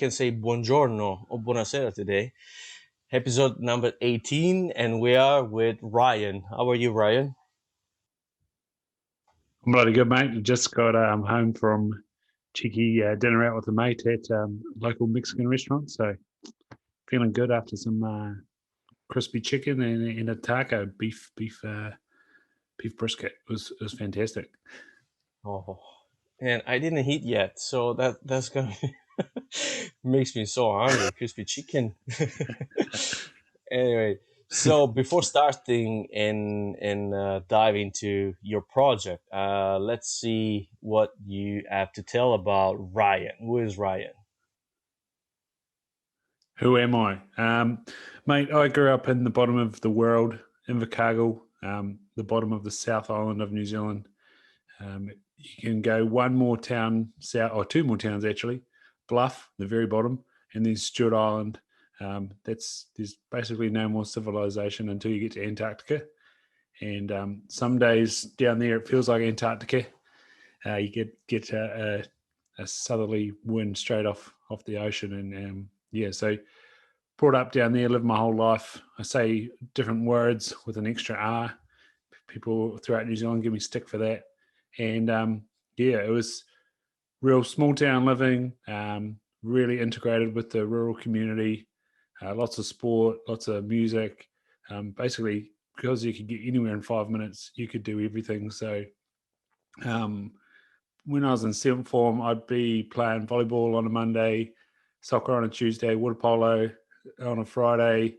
can say buongiorno or buonasera today. Episode number 18, and we are with Ryan. How are you, Ryan? I'm bloody good, mate. Just got home from cheeky dinner out with a mate at local Mexican restaurant. So feeling good after some crispy chicken and a taco beef brisket. It was fantastic. Oh, and I didn't eat yet, so that's gonna makes me so hungry. Crispy chicken. Anyway, so before starting and dive into your project, let's see what you have to tell about Ryan. Who is Ryan? Who am I? Mate, I grew up in the bottom of the world, in Invercargill, the bottom of the South Island of New Zealand. You can go one more town south, or two more towns actually. Bluff, the very bottom, and then Stewart Island. There's basically no more civilization until you get to Antarctica. And some days down there it feels like Antarctica. You get a southerly wind straight off the ocean, and so brought up down there, lived my whole life. I say different words with an extra R. People throughout New Zealand give me stick for that. And it was real small town living, really integrated with the rural community, lots of sport, lots of music. Basically, because you could get anywhere in 5 minutes, you could do everything. So when I was in seventh form, I'd be playing volleyball on a Monday, soccer on a Tuesday, water polo on a Friday,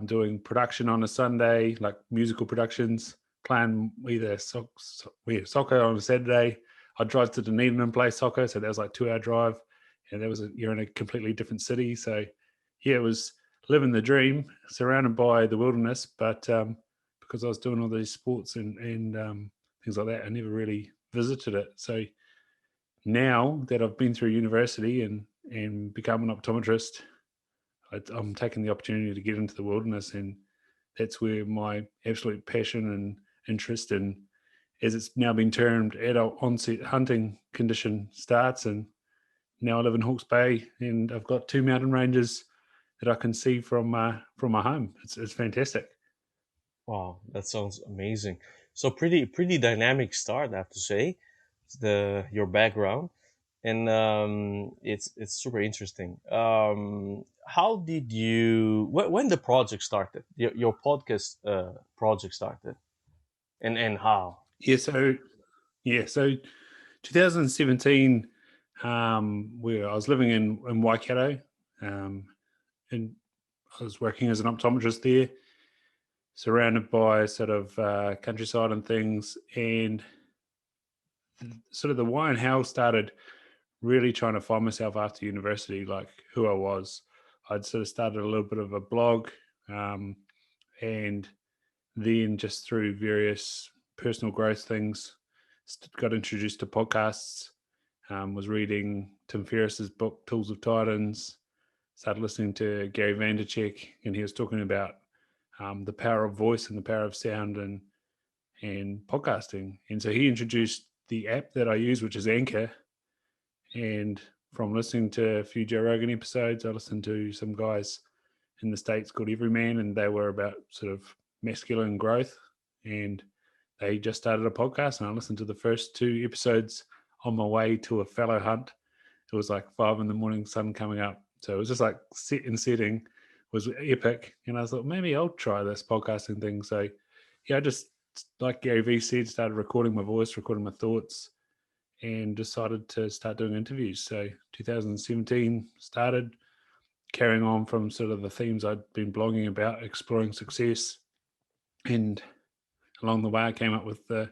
doing production on a Sunday, like musical productions, playing either soccer on a Saturday. I'd drive to Dunedin and play soccer, so that was like 2 hour drive, and you're in a completely different city. So it was living the dream, surrounded by the wilderness, but because I was doing all these sports and things like that, I never really visited it. So now that I've been through university and become an optometrist, I'm taking the opportunity to get into the wilderness, and that's where my absolute passion and interest in, as it's now been termed, adult onset hunting condition starts. And now I live in Hawke's Bay, and I've got 2 mountain ranges that I can see from my home. It's fantastic. Wow, that sounds amazing. So pretty dynamic start, I have to say. Your background, and it's super interesting. How did you when the project started? Your podcast project started, and how? So 2017, where I was living in Waikato, and I was working as an optometrist there, surrounded by sort of countryside and things, and sort of the why and how started really trying to find myself after university, like who I was. I'd sort of started a little bit of a blog, and then just through various personal growth things, got introduced to podcasts, was reading Tim Ferriss's book, Tools of Titans, started listening to Gary Vaynerchuk, and he was talking about the power of voice and the power of sound and podcasting. And so he introduced the app that I use, which is Anchor. And from listening to a few Joe Rogan episodes, I listened to some guys in the States called Everyman, and they were about sort of masculine growth. And they just started a podcast, and I listened to the first 2 episodes on my way to a fallow hunt. It was like 5 a.m, sun coming up. So it was just like setting was epic. And I thought, maybe I'll try this podcasting thing. So I just, like Gary Vee said, started recording my voice, recording my thoughts, and decided to start doing interviews. So 2017 started, carrying on from sort of the themes I'd been blogging about, exploring success. And along the way, I came up with the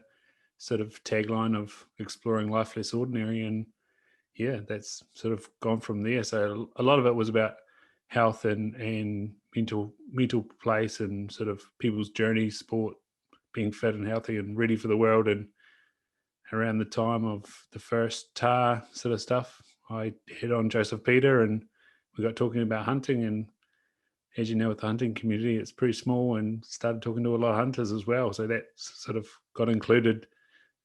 sort of tagline of exploring life less ordinary. And that's sort of gone from there. So a lot of it was about health and mental place and sort of people's journey, sport, being fit and healthy and ready for the world. And around the time of the first TAHR sort of stuff, I hit on Joseph Peter, and we got talking about hunting. And as you know, with the hunting community, it's pretty small, and started talking to a lot of hunters as well. So that sort of got included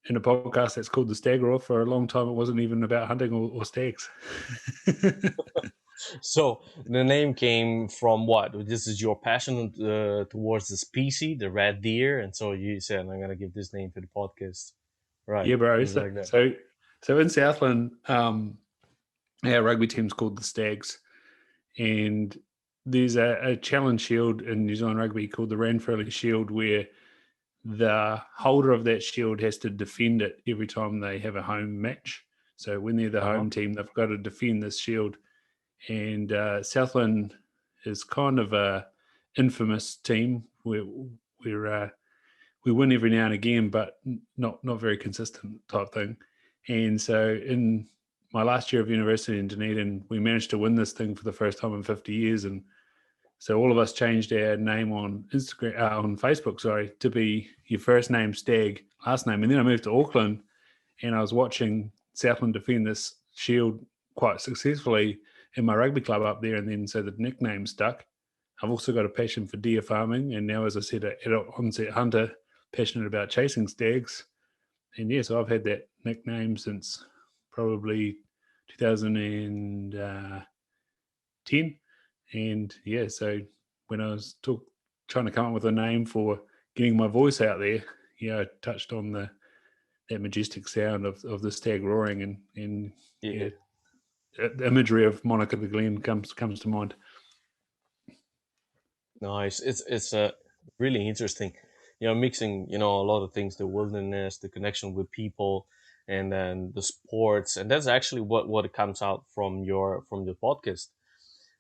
in a podcast that's called the STAG. For a long time, it wasn't even about hunting or stags. So the name came from what? This is your passion towards the species, the red deer, and so you said, "I'm gonna give this name to the podcast." Right? Yeah, bro. Things So, like that. so, so in Southland, our rugby team's called the Stags, and there's a challenge shield in New Zealand rugby called the Ranfurly Shield, where the holder of that shield has to defend it every time they have a home match. So when they're the Uh huh. home team, they've got to defend this shield. And Southland is kind of a infamous team where we win every now and again, but not very consistent type thing. And so in my last year of university in Dunedin, we managed to win this thing for the first time in 50 years. And so all of us changed our name on Instagram, on Facebook, sorry, to be your first name Stag, last name. And then I moved to Auckland, and I was watching Southland defend this shield quite successfully in my rugby club up there. And then so the nickname stuck. I've also got a passion for deer farming, and now, as I said, an adult onset hunter, passionate about chasing stags. And yeah, so I've had that nickname since probably 2010. And yeah, so when I was trying to come up with a name for getting my voice out there, yeah, I touched on that majestic sound of the stag roaring, and Yeah. yeah, the imagery of Monica the Glen comes to mind. Nice. It's really interesting. Mixing a lot of things: the wilderness, the connection with people, and then the sports, and that's actually what it comes out from your podcast.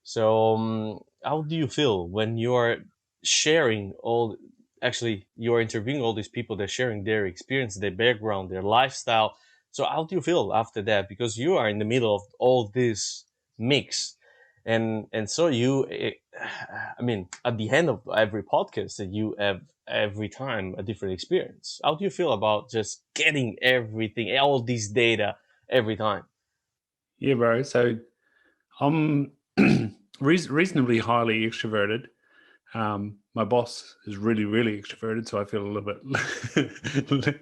So, how do you feel when you're sharing all? Actually, you're interviewing all these people. They're sharing their experience, their background, their lifestyle. So, how do you feel after that? Because you are in the middle of all this mix, and so I mean, at the end of every podcast, that you have every time a different experience. How do you feel about just getting everything, all these data every time? Yeah, bro. So I'm reasonably highly extroverted. My boss is really, really extroverted, so I feel a little bit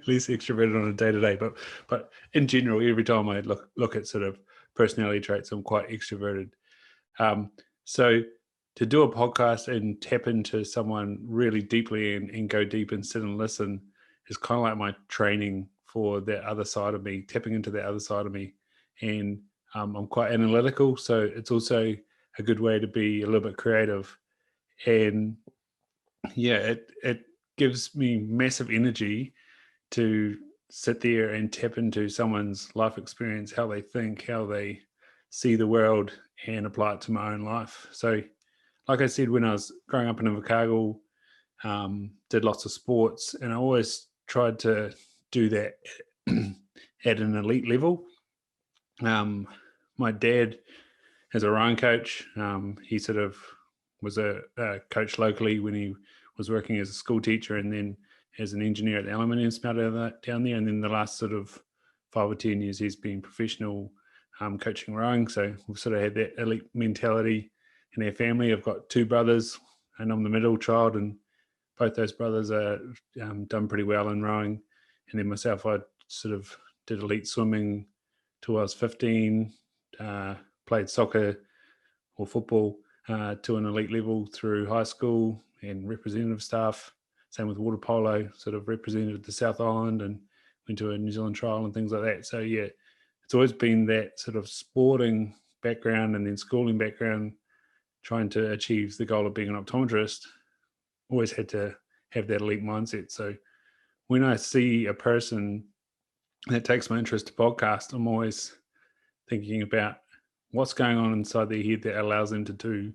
less extroverted on a day to day. But in general, every time I look at sort of personality traits, I'm quite extroverted. Um, so to do a podcast and tap into someone really deeply and go deep and sit and listen is kind of like my training for that other side of me, tapping into that other side of me. And I'm quite analytical, so it's also a good way to be a little bit creative. And yeah, it gives me massive energy to sit there and tap into someone's life experience, how they think, how they see the world, and apply it to my own life. So, like I said, when I was growing up in Invercargill, did lots of sports, and I always tried to do that at an elite level. My dad is a rowing coach. He sort of was a coach locally when he was working as a school teacher, and then as an engineer at the aluminium smelter down there. And then the last sort of 5 or 10 years, he's been professional coaching rowing. So we've sort of had that elite mentality in our family. I've got two brothers, and I'm the middle child, and both those brothers are done pretty well in rowing. And then myself, I sort of did elite swimming till I was 15, played soccer or football to an elite level through high school and representative staff. Same with water polo, sort of represented the South Island and went to a New Zealand trial and things like that. So yeah, it's always been that sort of sporting background and then schooling background, trying to achieve the goal of being an optometrist. Always had to have that elite mindset. So when I see a person that takes my interest to podcast, I'm always thinking about what's going on inside their head that allows them to do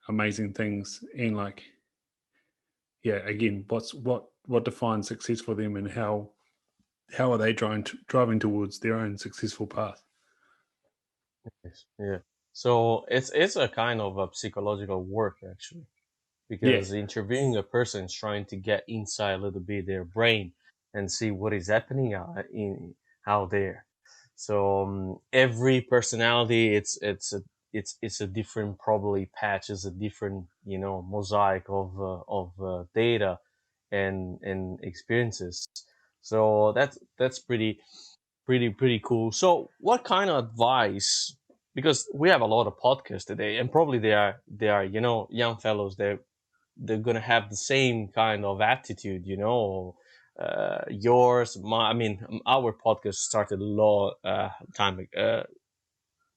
amazing things, and like, yeah, again, what defines success for them, and how are they driving towards their own successful path. Yes. Yeah. So it's a kind of a psychological work actually, Yeah, because interviewing a person is trying to get inside a little bit their brain and see what is happening in out there. So every personality, it's a different probably patch, is a different mosaic of data and experiences. So that's pretty cool. So what kind of advice because we have a lot of podcasts today, and probably they are young fellows. They're gonna have the same kind of attitude, yours, I mean, our podcast started a long time ago.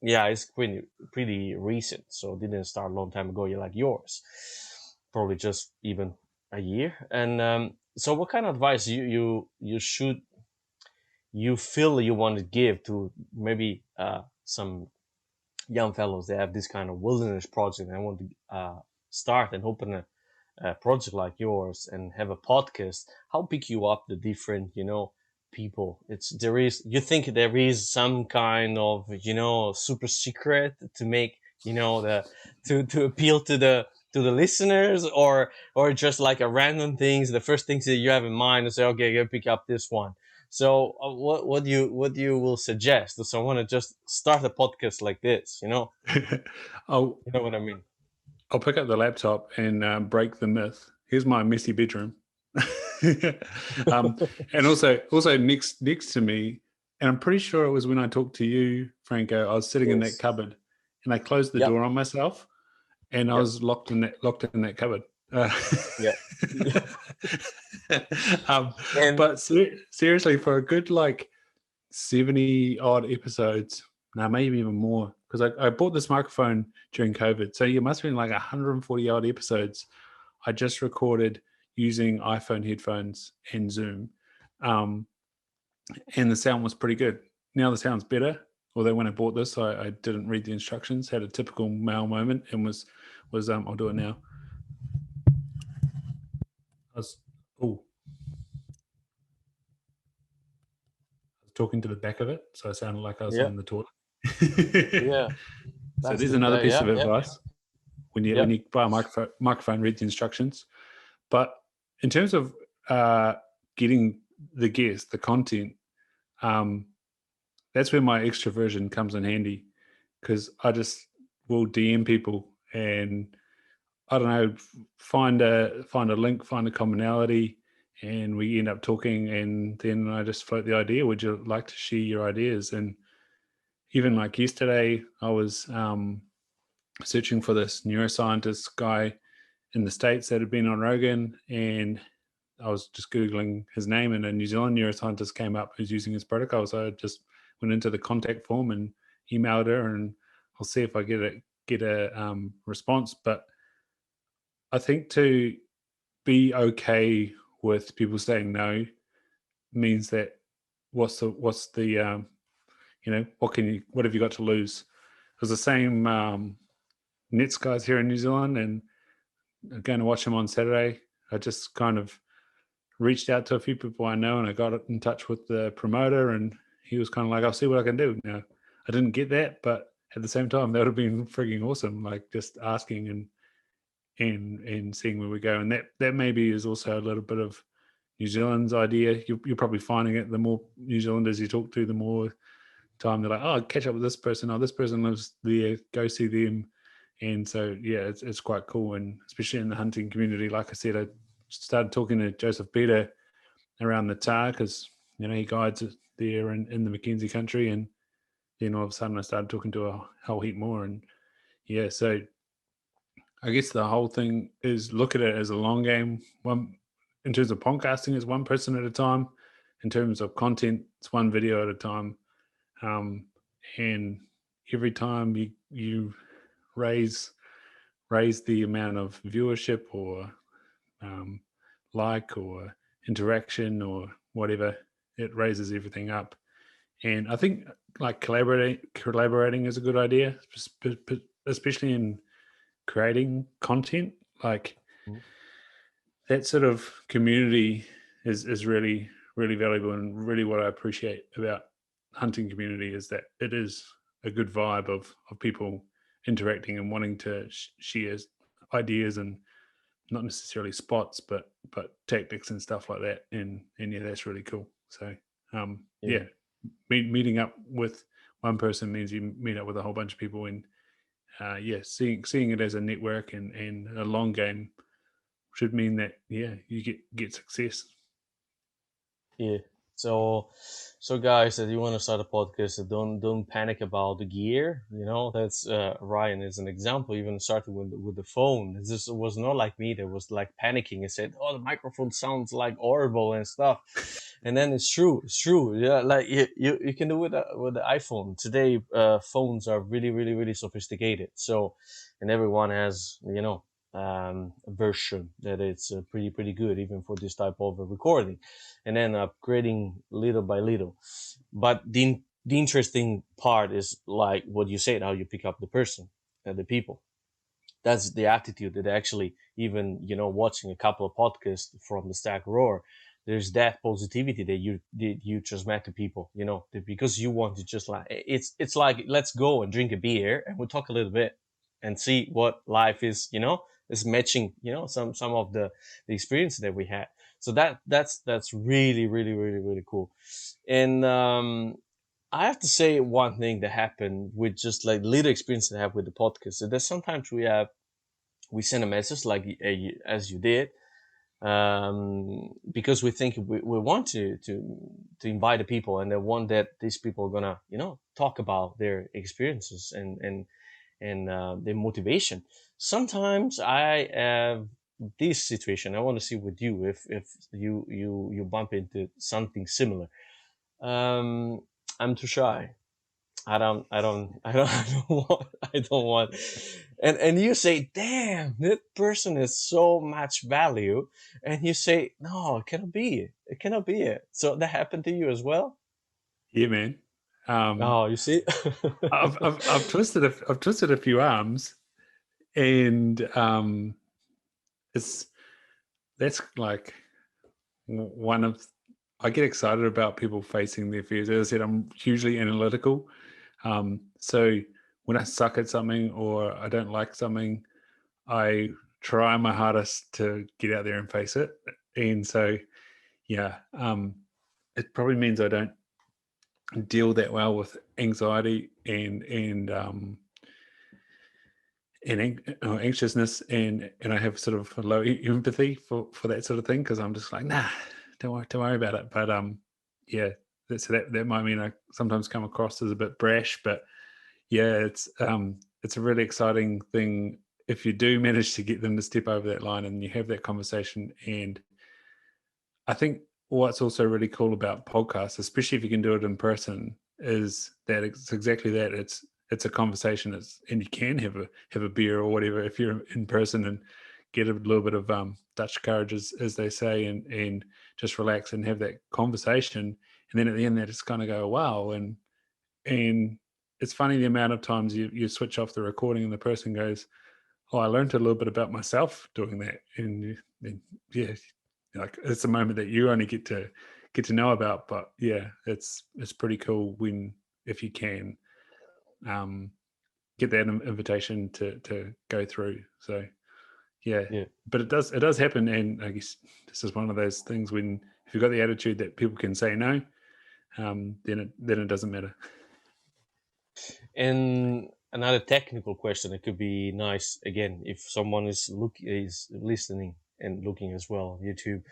Yeah, it's pretty recent, so it didn't start a long time ago. You like yours, probably just even a year. And so, what kind of advice you feel you want to give to maybe some young fellows that have this kind of wilderness project and want to start and open a project like yours and have a podcast? How pick you up the different people? It's there is you think there is some kind of super secret to make the to appeal to the listeners, or just like a random things, the first things that you have in mind and say, okay, go pick up this one. So what do you will suggest to someone to just start a podcast like this? I'll You know what I mean? I'll pick up the laptop and break the myth. Here's my messy bedroom. And also next to me, and I'm pretty sure it was when I talked to you, Franco. I was sitting in that Yes. cupboard, and I closed the Yep. door on myself, and I Yep. was locked in that cupboard. Yep. And But seriously, for a good like 70 odd episodes, now maybe even more, because I bought this microphone during COVID. So it must have been like 140 odd episodes I just recorded using iPhone headphones and Zoom. Um, and the sound was pretty good. Now the sound's better. Although when I bought this, I didn't read the instructions, had a typical male moment, and was I'll do it now. I was talking to the back of it, so I sounded like I was yeah, on the toilet. yeah, So that's there's the another piece yeah, of yeah, advice when yeah. you buy a microphone, read the instructions. But in terms of getting the guest, the content, that's where my extroversion comes in handy, because I just will DM people and I don't know, find a link, find a commonality, and we end up talking. And then I just float the idea. Would you like to share your ideas? And even like yesterday, I was searching for this neuroscientist guy in the States that had been on Rogan, and I was just Googling his name, and a New Zealand neuroscientist came up who's using his protocol. So I just went into the contact form and emailed her, and I'll see if I get a response. But I think to be okay with people saying no means that what's the what have you got to lose? It was the same Nets guys here in New Zealand, and I'm going to watch them on Saturday. I just kind of reached out to a few people I know, and I got in touch with the promoter, and he was kind of like, I'll see what I can do. Now, I didn't get that, but at the same time, that would have been freaking awesome. Like just asking and seeing where we go. And that maybe is also a little bit of New Zealand's idea. You're probably finding it, the more New Zealanders you talk to, the more time they're like, oh, catch up with this person. Oh, this person lives there. Go see them. And so, yeah, it's quite cool. And especially in the hunting community, like I said, I started talking to Joseph Peter around the TAHR because, he guides there in the Mackenzie country. And then all of a sudden I started talking to a whole heap more. And yeah, so I guess the whole thing is look at it as a long game. One in terms of podcasting, is one person at a time. In terms of content, it's one video at a time. And every time you raise the amount of viewership or like or interaction or whatever, it raises everything up. And I think like collaborating is a good idea, especially in creating content. Like that sort of community is really, really valuable, and really what I appreciate about hunting community is that it is a good vibe of people interacting and wanting to share ideas, and not necessarily spots, but tactics and stuff like that. And yeah, that's really cool. So Yeah. yeah, meeting up with one person means you meet up with a whole bunch of people, and yeah, seeing it as a network and a long game should mean that, yeah, you get success. Yeah. So, so guys, that you want to start a podcast, don't panic about the gear. You know, that's Ryan is an example. Even started with the phone. This was not like me that was like panicking and said, "Oh, the microphone sounds like horrible and stuff." And then it's true, it's true. Yeah, like you can do it with the iPhone today. Phones are really, really, really sophisticated. So, and everyone has, you know, a version that it's pretty good even for this type of recording, and then upgrading little by little. But the interesting part is like what you said, how you pick up the person, the people. That's the attitude that actually, even, you know, watching a couple of podcasts from the Stack Roar, there's that positivity that you transmit to people, you know, because you want to just like, it's like, let's go and drink a beer and we'll talk a little bit and see what life is, you know, is matching, you know, some of the experience that we had. So that's really, really, really, really cool. And I have to say one thing that happened with just like little experience that I have with the podcast. So that sometimes we send a message like as you did, because we think we want to invite the people, and they want that these people are gonna, you know, talk about their experiences and their motivation. Sometimes I have this situation. I want to see with you if you bump into something similar. um I'm too shy. I don't want, I don't want. And you say, damn, that person is so much value. And you say, no, it cannot be it. It cannot be it. So that happened to you as well? Yeah, man. Um, Oh, you see? I've twisted a few arms, and it's that's like one of I get excited about people facing their fears. As I said, I'm hugely analytical. So when I suck at something or I don't like something, I try my hardest to get out there and face it. And so, yeah, it probably means I don't deal that well with anxiety and anxiousness, and I have sort of a low empathy for that sort of thing, because I'm just like, nah, don't worry about it. But yeah, that might mean I sometimes come across as a bit brash, but yeah, it's a really exciting thing if you do manage to get them to step over that line and you have that conversation. And I think what's also really cool about podcasts, especially if you can do it in person, is that it's exactly that. It's a conversation. And you can have a beer or whatever if you're in person, and get a little bit of Dutch courage, as they say, and just relax and have that conversation. And then at the end, they just kind of go, wow. And it's funny the amount of times you switch off the recording and the person goes, oh, I learned a little bit about myself doing that. And yeah, like it's a moment that you only get to know about. But yeah, it's pretty cool when, if you can, um, get that invitation to go through. So yeah, Yeah. but it does happen. And I guess this is one of those things when, if you've got the attitude that people can say no, then it doesn't matter. And another technical question that could be nice again if someone is listening and looking as well on YouTube,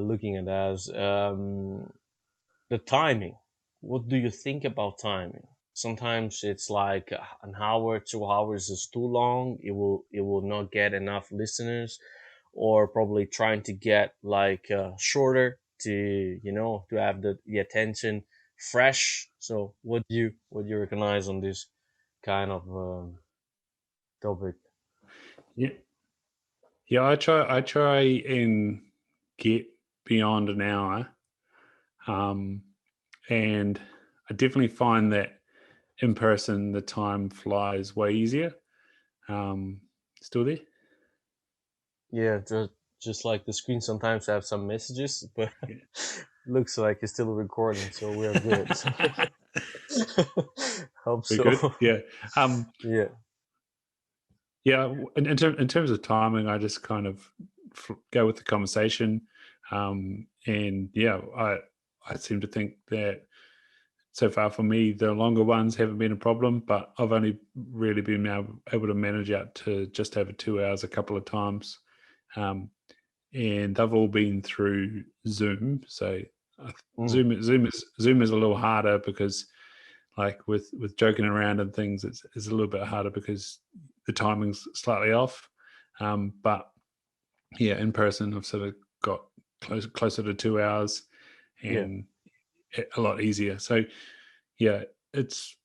looking at us. The timing. What do you think about timing? Sometimes it's like an hour, 2 hours is too long. It will not get enough listeners, or probably trying to get like shorter to, you know, to have the attention fresh. So what do you recognize on this kind of topic? Yeah, yeah. I try and get beyond an hour, um, and I definitely find that in person the time flies way easier. Um, Still there? Yeah, just like the screen sometimes have some messages, but looks like it's still recording, so we're good. So hope We're good. so. Yeah. Yeah. Yeah. In terms of timing, I just kind of go with the conversation, and yeah, I seem to think that so far for me, the longer ones haven't been a problem, but I've only really been able to manage out to just over 2 hours a couple of times. And they've all been through Zoom. So Mm. Zoom is a little harder because, like with joking around and things, it's a little bit harder because the timing's slightly off. But yeah, in person, I've sort of got closer to 2 hours Yeah. and a lot easier. So yeah, it's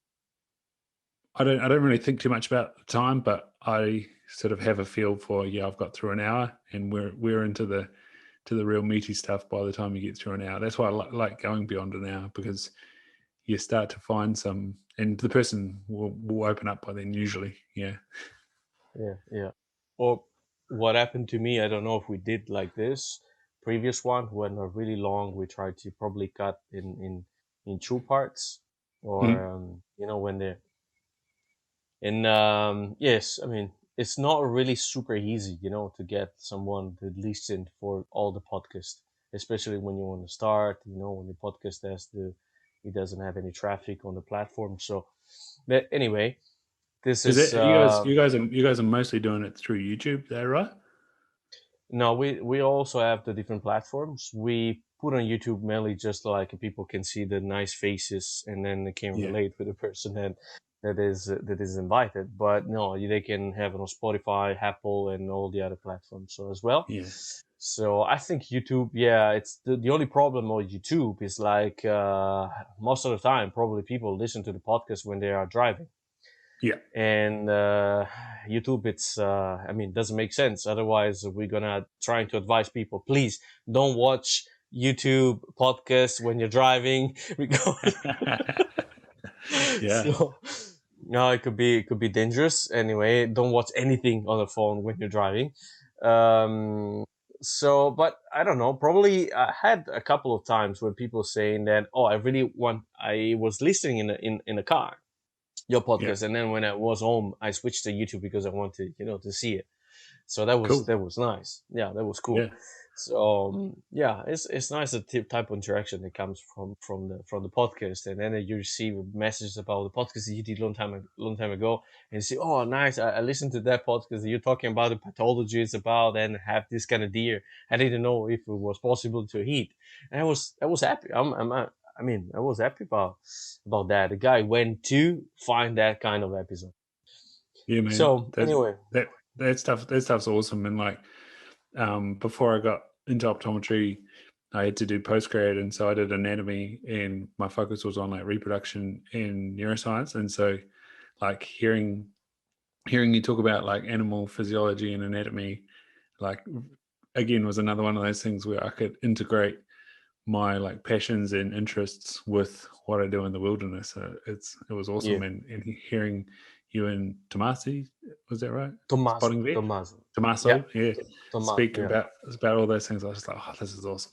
I don't really think too much about the time, but I sort of have a feel for, yeah, I've got through an hour, and we're into the real meaty stuff by the time you get through an hour. That's why I like going beyond an hour, because you start to find some, and the person will open up by then usually. Yeah. Yeah, yeah. Or what happened to me, I don't know if we did like this previous one when are really long, we tried to probably cut in two parts, or Mhm. when they're and yes, I mean it's not really super easy, to get someone to listen for all the podcast, especially when you want to start, when your podcast it doesn't have any traffic on the platform. So, but anyway, this Is is that you guys are mostly doing it through YouTube, is that right? no, we also have the different platforms. We put on YouTube mainly just like people can see the nice faces, and then they can Yeah. relate with the person that is invited. But no, they can have it on Spotify, Apple, and all the other platforms so as well. Yeah. So I think YouTube, yeah, it's the only problem with YouTube is like most of the time probably people listen to the podcast when they are driving. Yeah. And YouTube, it's I mean, doesn't make sense. Otherwise, we're gonna trying to advise people, please don't watch YouTube podcasts when you're driving because Yeah. so no, it could be dangerous. Anyway, don't watch anything on the phone when you're driving. um so, but I don't know, probably I had a couple of times where people saying that, oh, I was listening in a car, your Yeah. podcast, and then when I was home, I switched to YouTube because I wanted, to see it. So that was Cool. that was nice. Yeah, that was cool. Yeah. So yeah, it's nice, the type of interaction that comes from the podcast, and then you receive messages about the podcast that you did long time ago, and you say, oh, nice, I listened to that podcast that you're talking about the pathology it's about, and have this kind of deer. I didn't know if it was possible to eat, and I was happy. I mean, I was happy about that. The guy went to find that kind of episode. Yeah, man. So anyway, That stuff's awesome. And like, before I got into optometry, I had to do postgrad, and so I did anatomy, and my focus was on like reproduction and neuroscience. And so, like hearing you talk about like animal physiology and anatomy, like again, was another one of those things where I could integrate my like passions and interests with what I do in the wilderness. So it was yeah, awesome, and hearing you and Tomasi, was that right? Tommaso, Spotting vet, Tommaso, yeah, Tommaso, yeah, Tommaso, speak yeah. about all those things. I was just like, oh, this is awesome.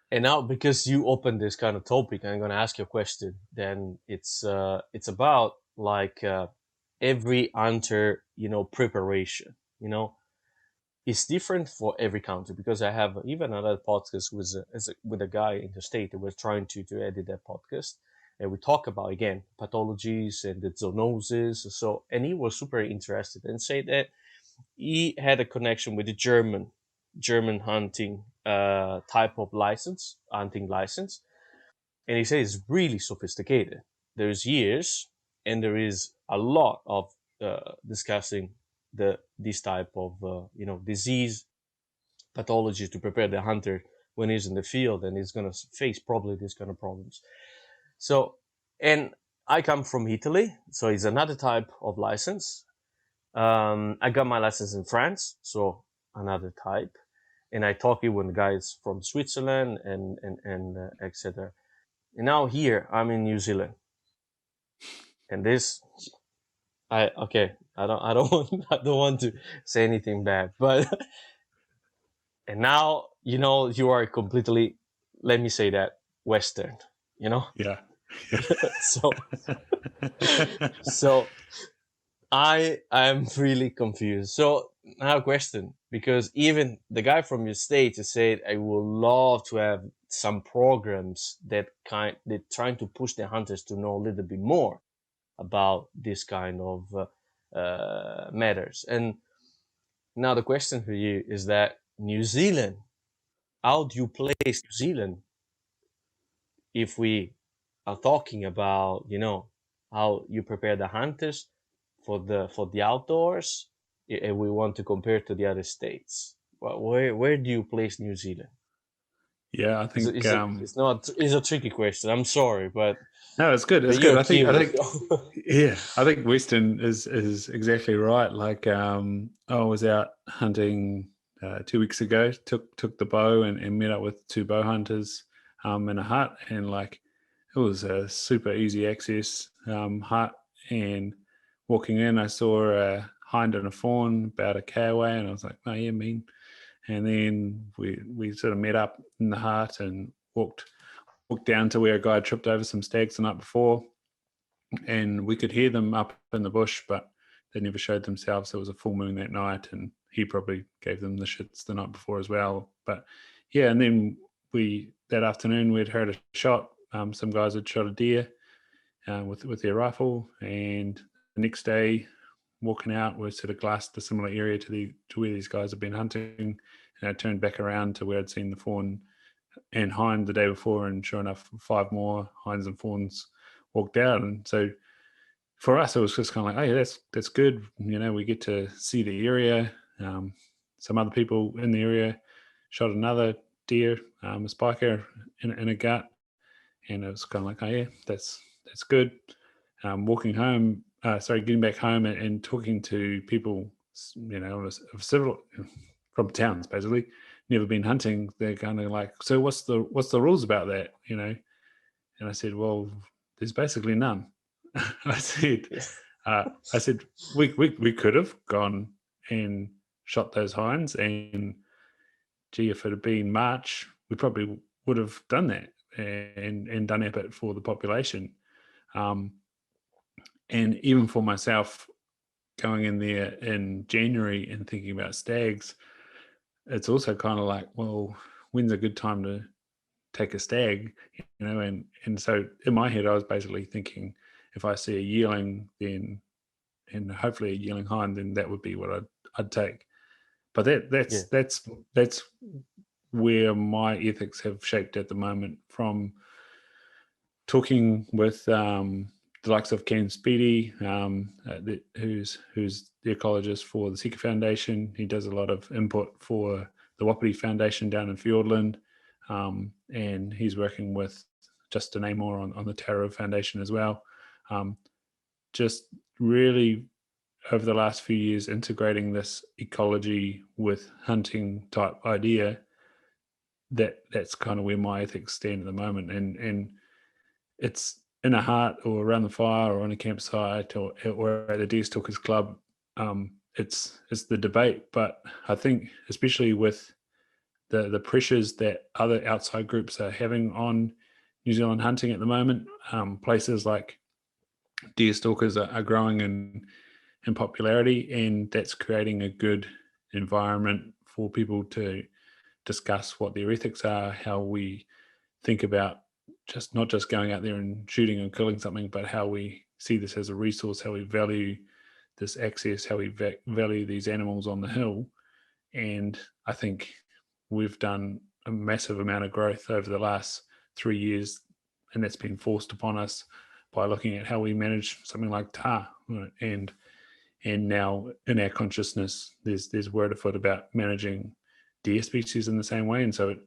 And now, because you opened this kind of topic, I'm gonna ask you a question. Then it's about like every hunter, preparation. It's different for every country, because I have even another podcast with a guy in the state that was trying to edit that podcast, and we talk about again pathologies and the zoonosis. So, and he was super interested and say that he had a connection with the German hunting type of hunting license, and he says it's really sophisticated. There's years, and there is a lot of discussing this type of disease pathology to prepare the hunter when he's in the field and he's going to face probably these kind of problems. So, and I come from Italy, so it's another type of license. I got my license in France, so another type. And I talk with guys from Switzerland and etc. And now here I'm in New Zealand, and this I don't want I don't want to say anything bad, but and now you are completely, let me say that, Western, you know. Yeah. so so I am really confused. So now, question, because even the guy from your state has said I would love to have some programs that trying to push the hunters to know a little bit more about this kind of matters. And now the question for you is that New Zealand how do you place New Zealand if we are talking about, how you prepare the hunters for the outdoors, and we want to compare to the other states? Well, where do you place New Zealand? Yeah, I think It's not it's a tricky question. I'm sorry, no, it's good. It's but good. you're a I Kiwi. think yeah, I think Western is exactly right. Like I was out hunting 2 weeks ago. Took the bow and met up with two bow hunters in a hut, and like it was a super easy access hut. And walking in, I saw a hind and a fawn about a k away, and I was like, "Oh yeah, mean." And then we sort of met up in the hut and walked down to where a guy tripped over some stags the night before, and we could hear them up in the bush, but they never showed themselves. There was a full moon that night, and he probably gave them the shits the night before as well. But yeah, and then we that afternoon we'd heard a shot. Some guys had shot a deer with their rifle, and the next day walking out, we sort of glassed a similar area to where these guys had been hunting, and I turned back around to where I'd seen the fawn and hind the day before, and sure enough, 5 more hinds and fawns walked out. And so for us, it was just kind of like, oh yeah, that's good. We get to see the area. Some other people in the area shot another deer, a spiker in a gut, and it was kind of like, oh yeah, that's good. Walking home, getting back home and talking to people, of several from towns, basically, never been hunting. They're kind of like, so what's the rules about that, And I said, well, there's basically none. I said, uh, I said we could have gone and shot those hinds, and gee, if it had been March, we probably would have done that and done effort for the population. Um, and even for myself, going in there in January and thinking about stags, it's also kind of like, well, when's a good time to take a stag, and so in my head I was basically thinking, if I see a yearling, then and hopefully a yearling hind, then that would be what I'd take. But Yeah, that's where my ethics have shaped at the moment, from talking with the likes of Ken Speedy, who's the ecologist for the SIKA Foundation. He does a lot of input for the WAPITI Foundation down in Fiordland, and he's working with Justin Amor on the TARARUA Foundation as well. Just really over the last few years integrating this ecology with hunting type idea. That's kind of where my ethics stand at the moment, and it's in a hut or around the fire or on a campsite or at the Deer Stalkers Club. It's the debate, but I think especially with the pressures that other outside groups are having on New Zealand hunting at the moment, places like Deer Stalkers are growing in popularity, and that's creating a good environment for people to discuss what their ethics are, how we think about just not just going out there and shooting and killing something, but how we see this as a resource, how we value this access, how we value these animals on the hill. And I think we've done a massive amount of growth over the last 3 years, and that's been forced upon us by looking at how we manage something like TAHR. Right? And now in our consciousness, there's word afoot about managing deer species in the same way, and so it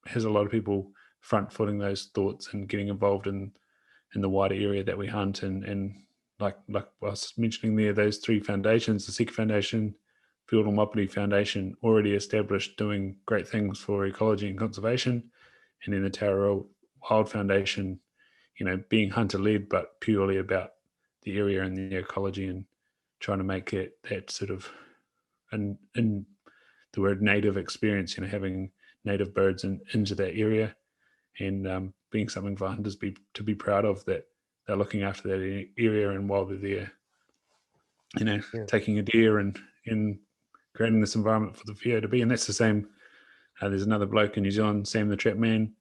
has a lot of people front footing those thoughts and getting involved in the wider area that we hunt. And like I was mentioning there, those three foundations, the SIKA Foundation, Field and Wapiti Foundation, already established, doing great things for ecology and conservation, and then the TARARUA Wild Foundation, being hunter led but purely about the area and the ecology, and trying to make it that sort of in the word native experience, having native birds into that area, and being something for hunters to be proud of, that they're looking after that area, and while they're there, yeah, taking a deer and creating this environment for the FIO to be. And that's the same. There's another bloke in New Zealand, Sam the Trap Man.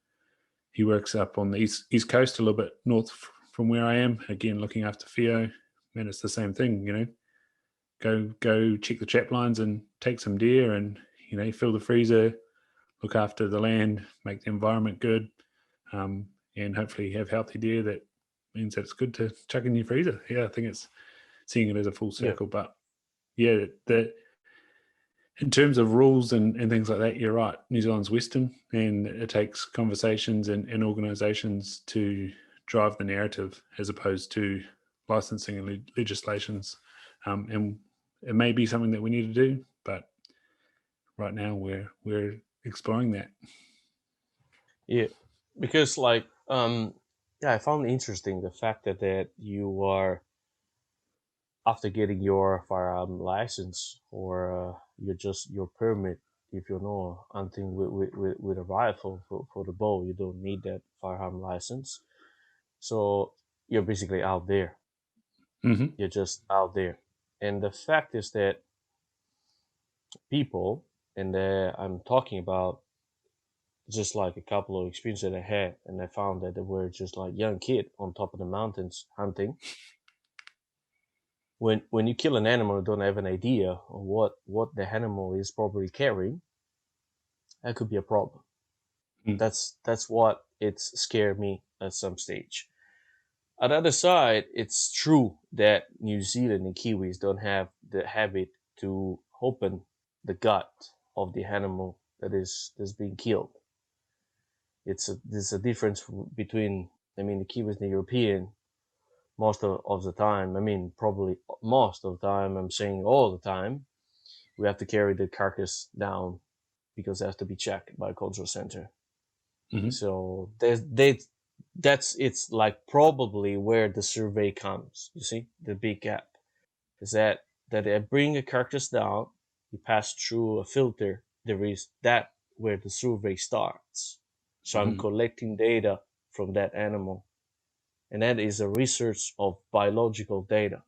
He works up on the east coast, a little bit north from where I am. Again, looking after FIO, and it's the same thing. Go check the trap lines and take some deer, and fill the freezer, look after the land, make the environment good, and hopefully have healthy deer. That means that it's good to chuck in your freezer. Yeah, I think it's seeing it as a full Yeah. circle. But yeah, in terms of rules and things like that, you're right. New Zealand's Western, and it takes conversations and organisations to drive the narrative as opposed to licensing and legislations. And it may be something that we need to do, but right now we're exploring that. Yeah, because like yeah, I found interesting the fact that you are after getting your firearm license or your permit, if you know hunting with a rifle for the bow, you don't need that firearm license. So you're basically out there. Mm-hmm. You're just out there, and the fact is that people, and I'm talking about just like a couple of experiences that I had, and I found that they were just like young kid on top of the mountains hunting. When you kill an animal and don't have an idea of what the animal is probably carrying, that could be a problem. Mm. That's what it's scared me at some stage. On the other side, it's true that New Zealand and Kiwis don't have the habit to open the gut of the animal that's being killed. There's a difference between, I mean, the Kiwis and the European most of the time. I mean, probably most of the time. I'm saying all the time. We have to carry the carcass down because it has to be checked by a cultural center. Mm-hmm. So that's it's like probably where the survey comes. You see, the big gap is that they bring a carcass down, you pass through a filter. There is that where the survey starts. So I'm Mm-hmm. collecting data from that animal, and that is a research of biological data.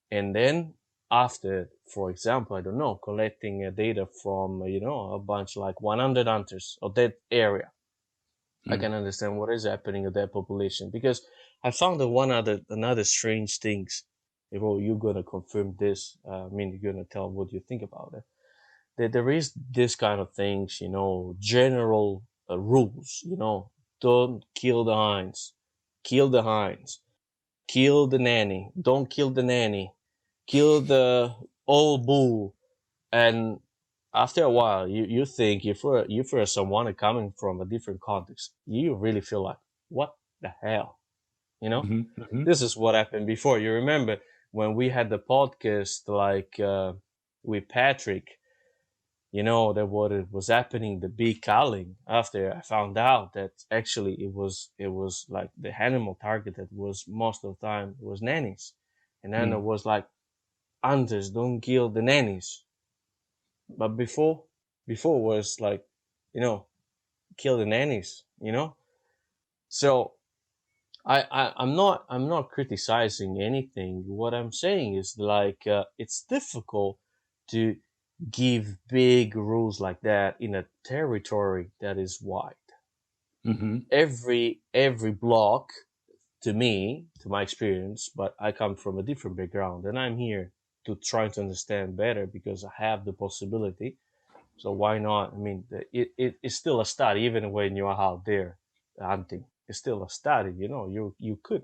And then after, for example, I don't know, collecting data from a bunch like 100 hunters of that area, I can understand what is happening with that population, because I found that another strange things. If you're gonna confirm this, I mean, you're gonna tell what you think about it. That there is this kind of things, general rules. Don't kill the hinds, kill the hinds, kill the nanny, don't kill the nanny, kill the old bull, and after a while, you think if you're someone coming from a different context, you really feel like, what the hell, Mm-hmm. Mm-hmm. This is what happened before. You remember when we had the podcast like with Patrick, that what it was happening, the big culling. After I found out that actually it was like the animal targeted was most of the time was nannies, and then it was like hunters don't kill the nannies. But before was like, you know, kill the nannies, So I'm not criticizing anything. What I'm saying is like it's difficult to give big rules like that in a territory that is wide. Mm-hmm. Every block, to me, to my experience, but I come from a different background, and I'm here to try to understand better because I have the possibility. So why not? I mean, it's still a study, even when you are out there hunting. It's still a study. You could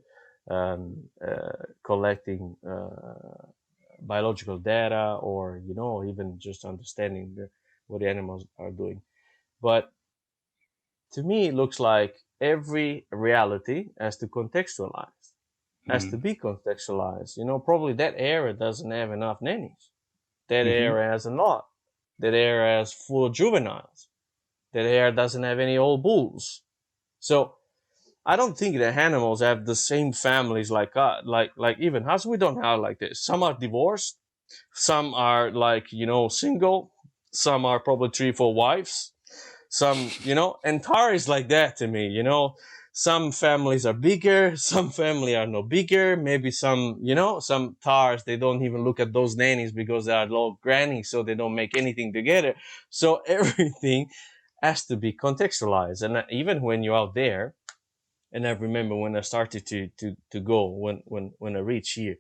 collecting biological data, or even just understanding what the animals are doing. But to me, it looks like every reality has to contextualize, has to be contextualized. Probably that area doesn't have enough nannies. That Mm-hmm. area has a lot. That area is full of juveniles. That area doesn't have any old bulls. So I don't think that animals have the same families like us. Like even us, we don't have like this. Some are divorced. Some are like single. Some are probably 3 4 wives. Some and TAHR is like that to me. Some families are bigger. Some family are no bigger. Maybe some TAHRs, they don't even look at those nannies because they are low grannies, so they don't make anything together. So everything has to be contextualized. And even when you're out there, and I remember when I started to go, when I reached here,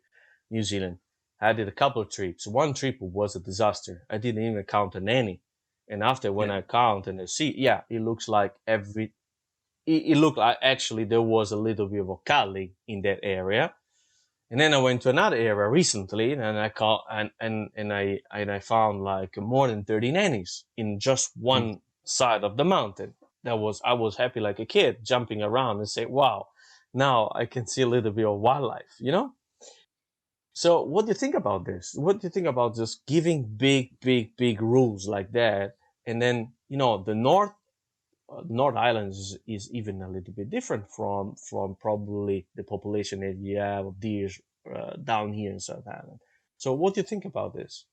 New Zealand, I did a couple of trips. One trip was a disaster. I didn't even count a nanny. And after when Yeah. I count and I see, yeah, it looks like it looked like actually there was a little bit of a culling in that area. And then I went to another area recently, and I call and I found like more than 30 nannies in just Mm. one side of the mountain. I was happy like a kid jumping around and say, "Wow, now I can see a little bit of wildlife," you know. So, what do you think about this? What do you think about just giving big rules like that, and then the North Islands is even a little bit different from probably the population that you have of deer down here in South Island. So, what do you think about this?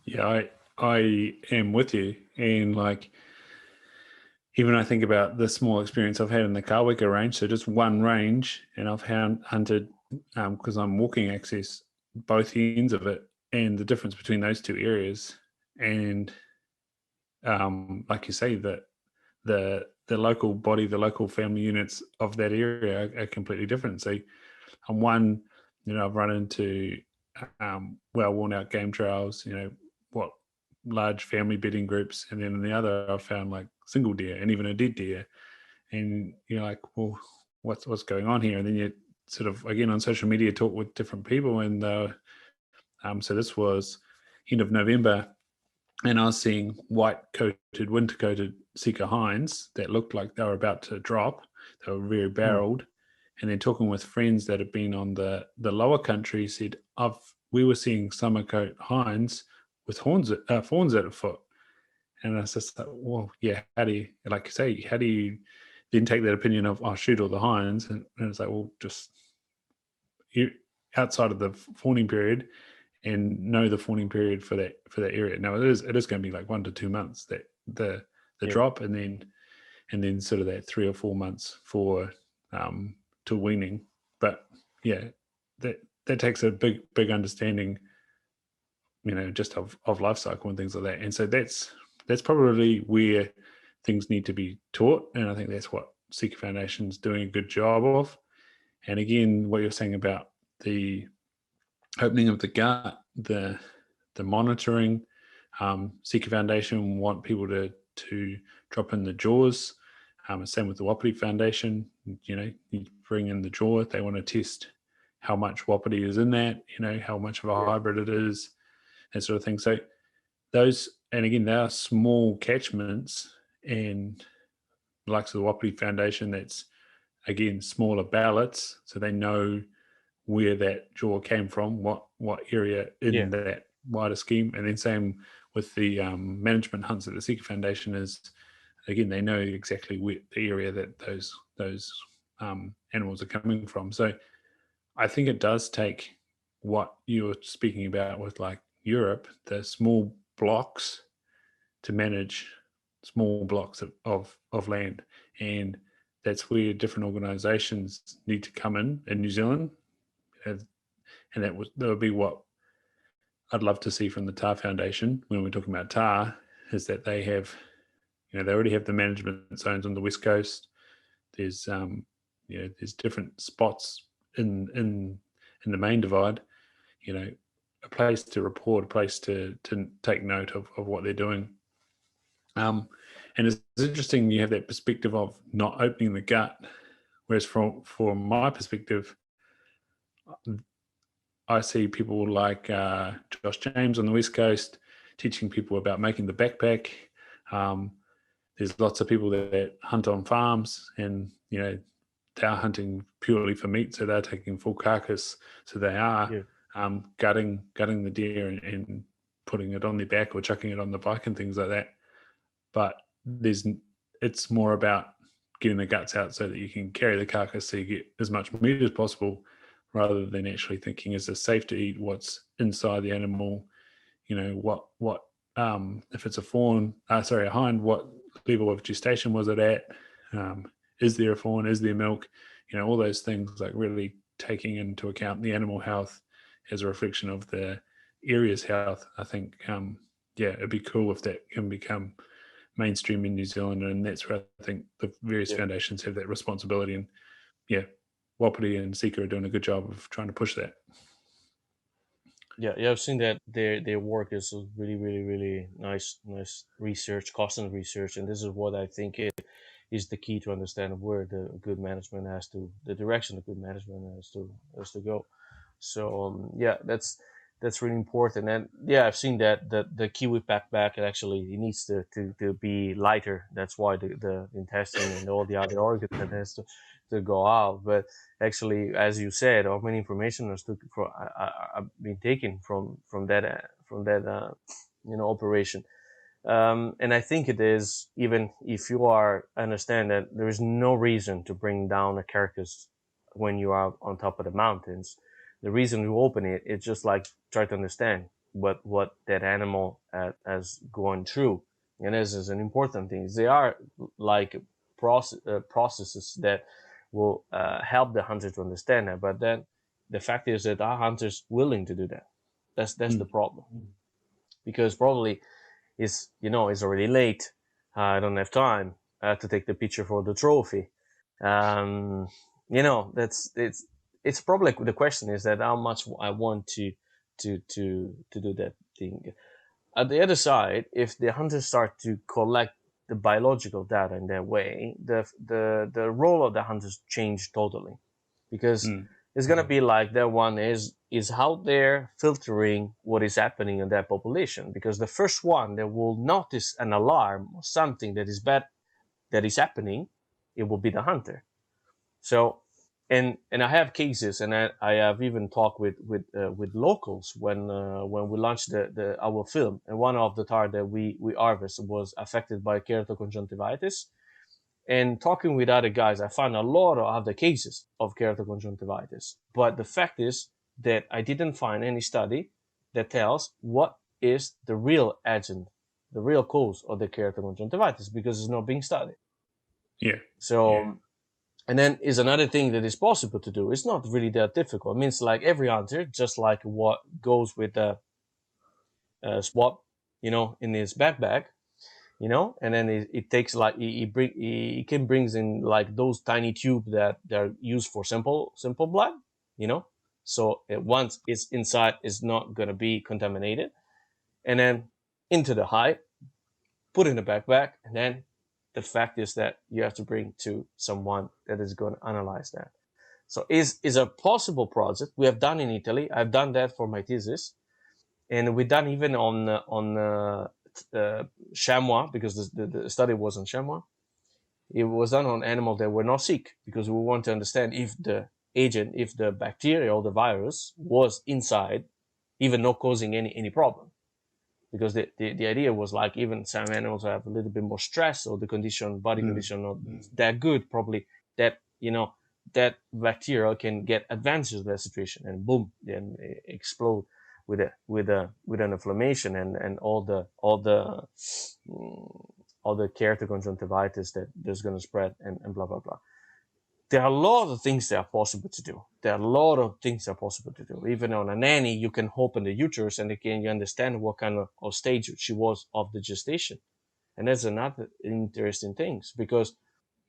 Yeah, I am with you. And like, even I think about the small experience I've had in the Kawika range, so just one range, and I've hunted because I'm walking access both ends of it, and the difference between those two areas, and like you say, that the local body, the local family units of that area are completely different. So on one, I've run into well worn out game trails, what large family bedding groups, and then in the other I've found like single deer and even a dead deer, and you're like, well, what's going on here? And then you sort of again on social media talk with different people, and so this was end of November, and I was seeing white coated, winter coated SIKA hinds that looked like they were about to drop. They were very Mm, barreled. And then talking with friends that had been on the lower country said, we were seeing summer coat hinds with fawns at a foot. And I was just like, well, yeah, how do you, like you say, how do you then take that opinion of, oh, shoot all the hinds? And it's like, well, just outside of the fawning period, and know the fawning period for that area. Now it is going to be like 1 to 2 months that the yeah, drop, and then sort of that 3 or 4 months for to weaning. But yeah, that takes a big understanding, just of life cycle and things like that. And so that's probably where things need to be taught, and I think that's what SIKA Foundation's doing a good job of. And again, what you're saying about the opening of the gut, the monitoring. SIKA Foundation want people to drop in the jaws. Same with the WAPITI Foundation. You bring in the jaw. They want to test how much WAPITI is in that. How much of a yeah, hybrid it is, that sort of thing. So those, and again, they are small catchments, and the likes of the WAPITI Foundation, that's again smaller ballots, so they know where that jaw came from, what area yeah, in that wider scheme. And then same with the management hunts at the SIKA Foundation is, again, they know exactly where the area that those animals are coming from. So I think it does take what you're speaking about with like Europe, the small blocks, to manage small blocks of land. And that's where different organizations need to come in New Zealand. And that would be what I'd love to see from the TAHR Foundation when we're talking about TAHR, is that they have, they already have the management zones on the West Coast. There's, there's different spots in the main divide, a place to report, a place to take note of what they're doing. And it's interesting you have that perspective of not opening the gut, whereas from my perspective, I see people like Josh James on the West Coast teaching people about making the backpack. There's lots of people that hunt on farms, and they're hunting purely for meat, so they're taking full carcass. So they are yeah, gutting the deer and putting it on their back or chucking it on the bike and things like that. But it's more about getting the guts out so that you can carry the carcass so you get as much meat as possible, rather than actually thinking, is it safe to eat what's inside the animal? What if it's a hind, what level of gestation was it at? Is there a fawn? Is there milk? All those things, like really taking into account the animal health as a reflection of the area's health. I think, it'd be cool if that can become mainstream in New Zealand, and that's where I think the various yeah. foundations have that responsibility. And yeah, WAPITI and SIKA are doing a good job of trying to push that. Yeah, I've seen that their work is really, really, really nice research, constant research, and this is what I think it is the key to understand where the good management has to, the direction of good management has to go. So yeah, that's really important. And yeah, I've seen that the kiwi backpack, it actually it needs to be lighter. That's why the intestine and all the other organs that has to go out. But actually, as you said, how many information has took from I've been taken from that operation. And I think it is, even if you are understand that there is no reason to bring down a carcass when you are on top of the mountains. The reason you open it is just like try to understand what that animal has gone through, and this is an important thing. They are like processes that will help the hunter to understand that. But then the fact is that our hunters willing to do that. That's the problem, because probably it's already late. I don't have time to take the picture for the trophy. Um, that's it's probably the question is that how much I want to do that thing. At the other side, if the hunters start to collect the biological data in that way, the role of the hunters change totally, because it's gonna be like that one is out there filtering what is happening in that population, because the first one that will notice an alarm or something that is bad that is happening, it will be the hunter. So, and I have cases, and I have even talked with locals when we launched the our film, and one of the tar that we harvest was affected by keratoconjunctivitis. And talking with other guys, I found a lot of other cases of keratoconjunctivitis. But the fact is that I didn't find any study that tells what is the real agent, the real cause of the keratoconjunctivitis, because it's not being studied. Yeah. So, and then is another thing that is possible to do. It's not really that difficult. It means like every hunter, just like what goes with the swab, in his backpack, and then it takes like he can brings in like those tiny tubes that they're used for simple blood, so once it's inside, it's not going to be contaminated, and then into the hive, put in the backpack, and then the fact is that you have to bring to someone that is going to analyze that. So is a possible project we have done in Italy. I've done that for my thesis, and we've done even on chamois, because the study was on chamois. It was done on animals that were not sick, because we want to understand if the agent, if the bacteria or the virus was inside, even not causing any problem. Because the idea was like, even some animals have a little bit more stress, or the body condition not that good, probably that that bacteria can get advantage of that situation, and boom, then explode with an inflammation, and all the keratoconjunctivitis that there's going to spread, and blah blah blah. There are a lot of things that are possible to do. There are a lot of things that are possible to do. Even on a nanny, you can open the uterus, and again, you understand what kind of stage she was of the gestation. And that's another interesting thing, because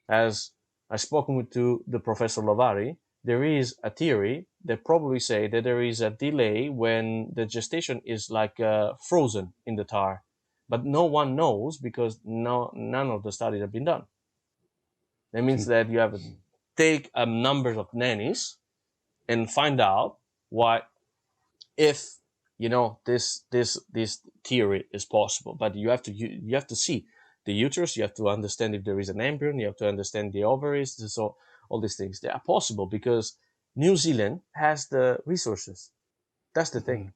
as I've spoken to the Professor Lovari, there is a theory that probably say that there is a delay when the gestation is like frozen in the TAHR, but no one knows, because none of the studies have been done. That means that you have to take a number of nannies and find out what if this theory is possible. But you have to see the uterus, you have to understand if there is an embryo, you have to understand the ovaries. So all these things, they are possible, because New Zealand has the resources. That's the thing.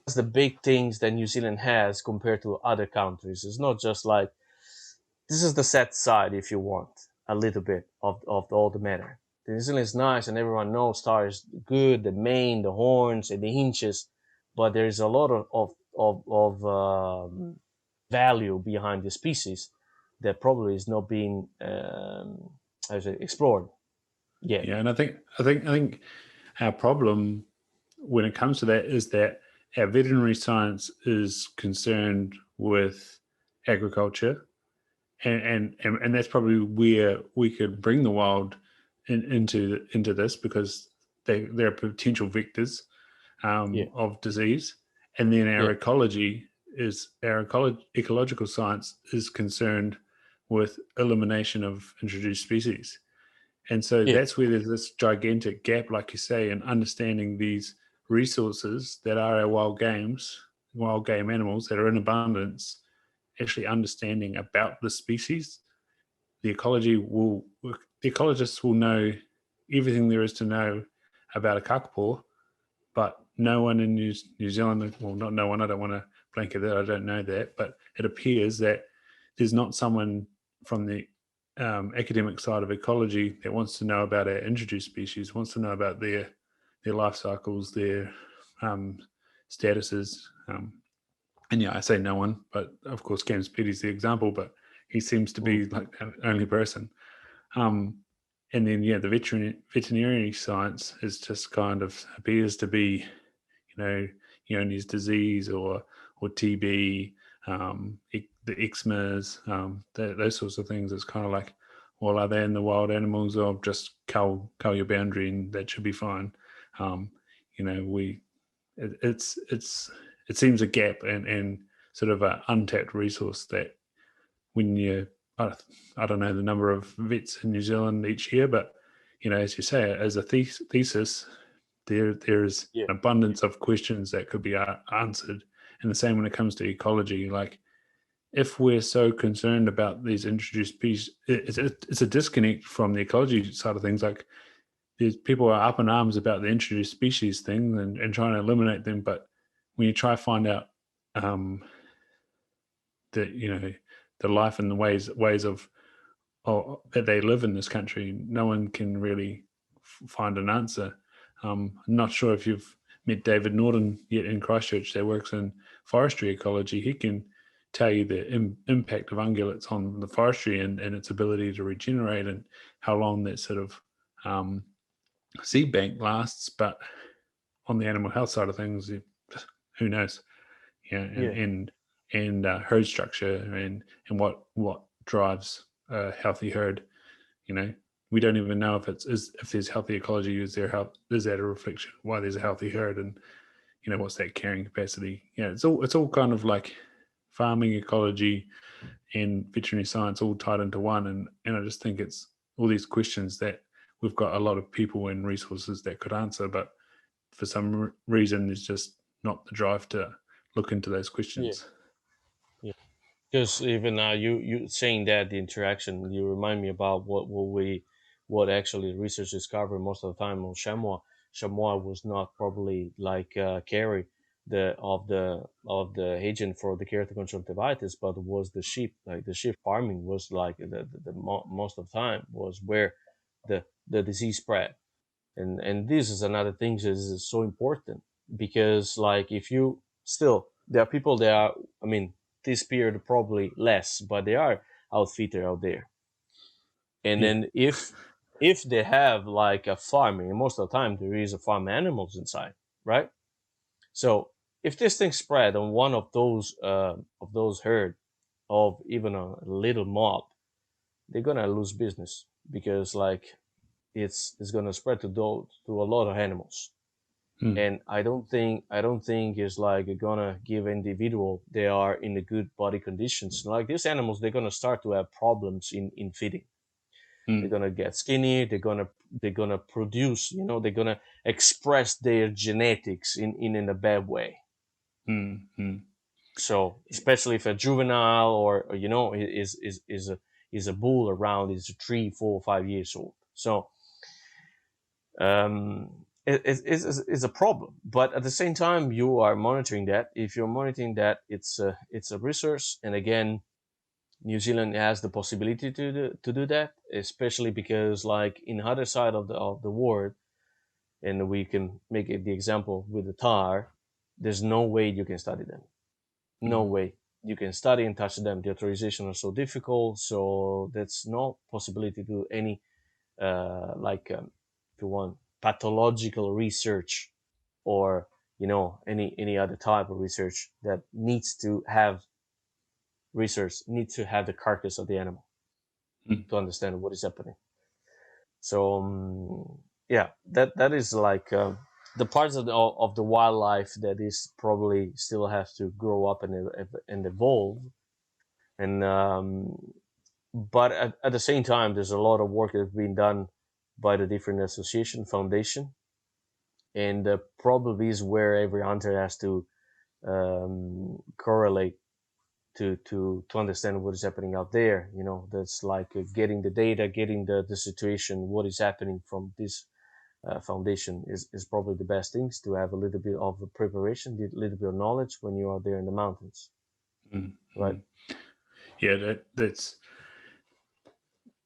That's the big things that New Zealand has compared to other countries. It's not just like, this is the sad side, if you want a little bit of all the matter. The New Zealand is nice, and everyone knows TAHR is good, the mane, the horns, and the hinges, but there is a lot of value behind the species that probably is not being explored yet. Yeah, and I think our problem when it comes to that is that our veterinary science is concerned with agriculture, and that's probably where we could bring the wild into this, because they're potential vectors. Yeah. of disease, and then Yeah. our ecological science is concerned with elimination of introduced species. And so Yeah. that's where there's this gigantic gap, like you say, in understanding these resources that are our wild game animals that are in abundance, actually understanding about the species. The ecologists will know everything there is to know about a kakapo, but no one in New Zealand, well, not no one, I don't want to blanket that, I don't know that, but it appears that there's not someone from the academic side of ecology that wants to know about our introduced species, wants to know about their life cycles, their statuses. And yeah, I say no one, but of course, James Petty's the example, but he seems to Mm. be like the only person. Um, and then, yeah, the veterinary science is just kind of appears to be, Johne's disease or TB, the eczmas, those sorts of things. It's kind of like, well, are they in the wild animals, or just cull your boundary and that should be fine? Um, we it seems a gap and sort of an untapped resource that when you I don't know the number of vets in New Zealand each year, but as you say, as a thesis, there is Yeah. an abundance of questions that could be answered. And the same when it comes to ecology. Like, if we're so concerned about these introduced species, it's a disconnect from the ecology side of things. Like, there's people are up in arms about the introduced species thing and trying to eliminate them, but when you try to find out um, the life and the ways of that they live in this country, no one can really find an answer. I'm not sure if you've met David Norton yet in Christchurch that works in forestry ecology. He can tell you the impact of ungulates on the forestry and its ability to regenerate and how long that sort of seed bank lasts. But on the animal health side of things, who knows? Yeah, Yeah. and herd structure and what drives a healthy herd. We don't even know if if there's healthy ecology. Is that a reflection of why there's a healthy herd, and what's that carrying capacity? Yeah, it's all kind of like farming ecology and veterinary science all tied into one, and I just think it's all these questions that we've got a lot of people and resources that could answer, but for some reason there's just not the drive to look into those Yeah. questions. Yeah. Because even you saying that the interaction, you remind me about what actually research discovered most of the time on chamois. Chamois was not probably like carry the agent for the keratoconjunctivitis, but was the sheep. Like the sheep farming was like most of the time was where the disease spread. And this is another thing that is so important, because like if you still, there are people that are, I mean, this period probably less, but they are outfitter out there. And Yeah. then if they have like a farming, and most of the time there is a farm animals inside, right? So if this thing spread on one of those herd of even a little mob, they're gonna lose business, because like it's gonna spread to a lot of animals. Mm. And I don't think it's like gonna give individual they are in the good body conditions. Like these animals, they're gonna start to have problems in feeding. They're Mm. gonna get skinny. They're gonna produce. They're gonna express their genetics in a bad way. Mm. Mm. So especially if a juvenile or is a bull around is 3, 4, 5 years old. So it's a problem. But at the same time, you are monitoring that. If you're monitoring that, it's a resource. And again, New Zealand has the possibility to do that, especially because like in other side of the world, and we can make it the example with the TAHR, there's no way you can study them. No Mm. way you can study and touch them. The authorization are so difficult, so that's no possibility to do any like if you want pathological research, or any other type of research that needs to have the carcass of the animal Mm. to understand what is happening. So yeah, that is like the parts of the wildlife that is probably still has to grow up and evolve. And but at the same time, there's a lot of work that's been done by the different association foundation, and probably is where every hunter has to correlate to understand what is happening out there. You know, that's like getting the data, getting the situation, what is happening from this foundation is probably the best things to have a little bit of a preparation, a little bit of knowledge when you are there in the mountains. Mm-hmm. Right. Yeah, that's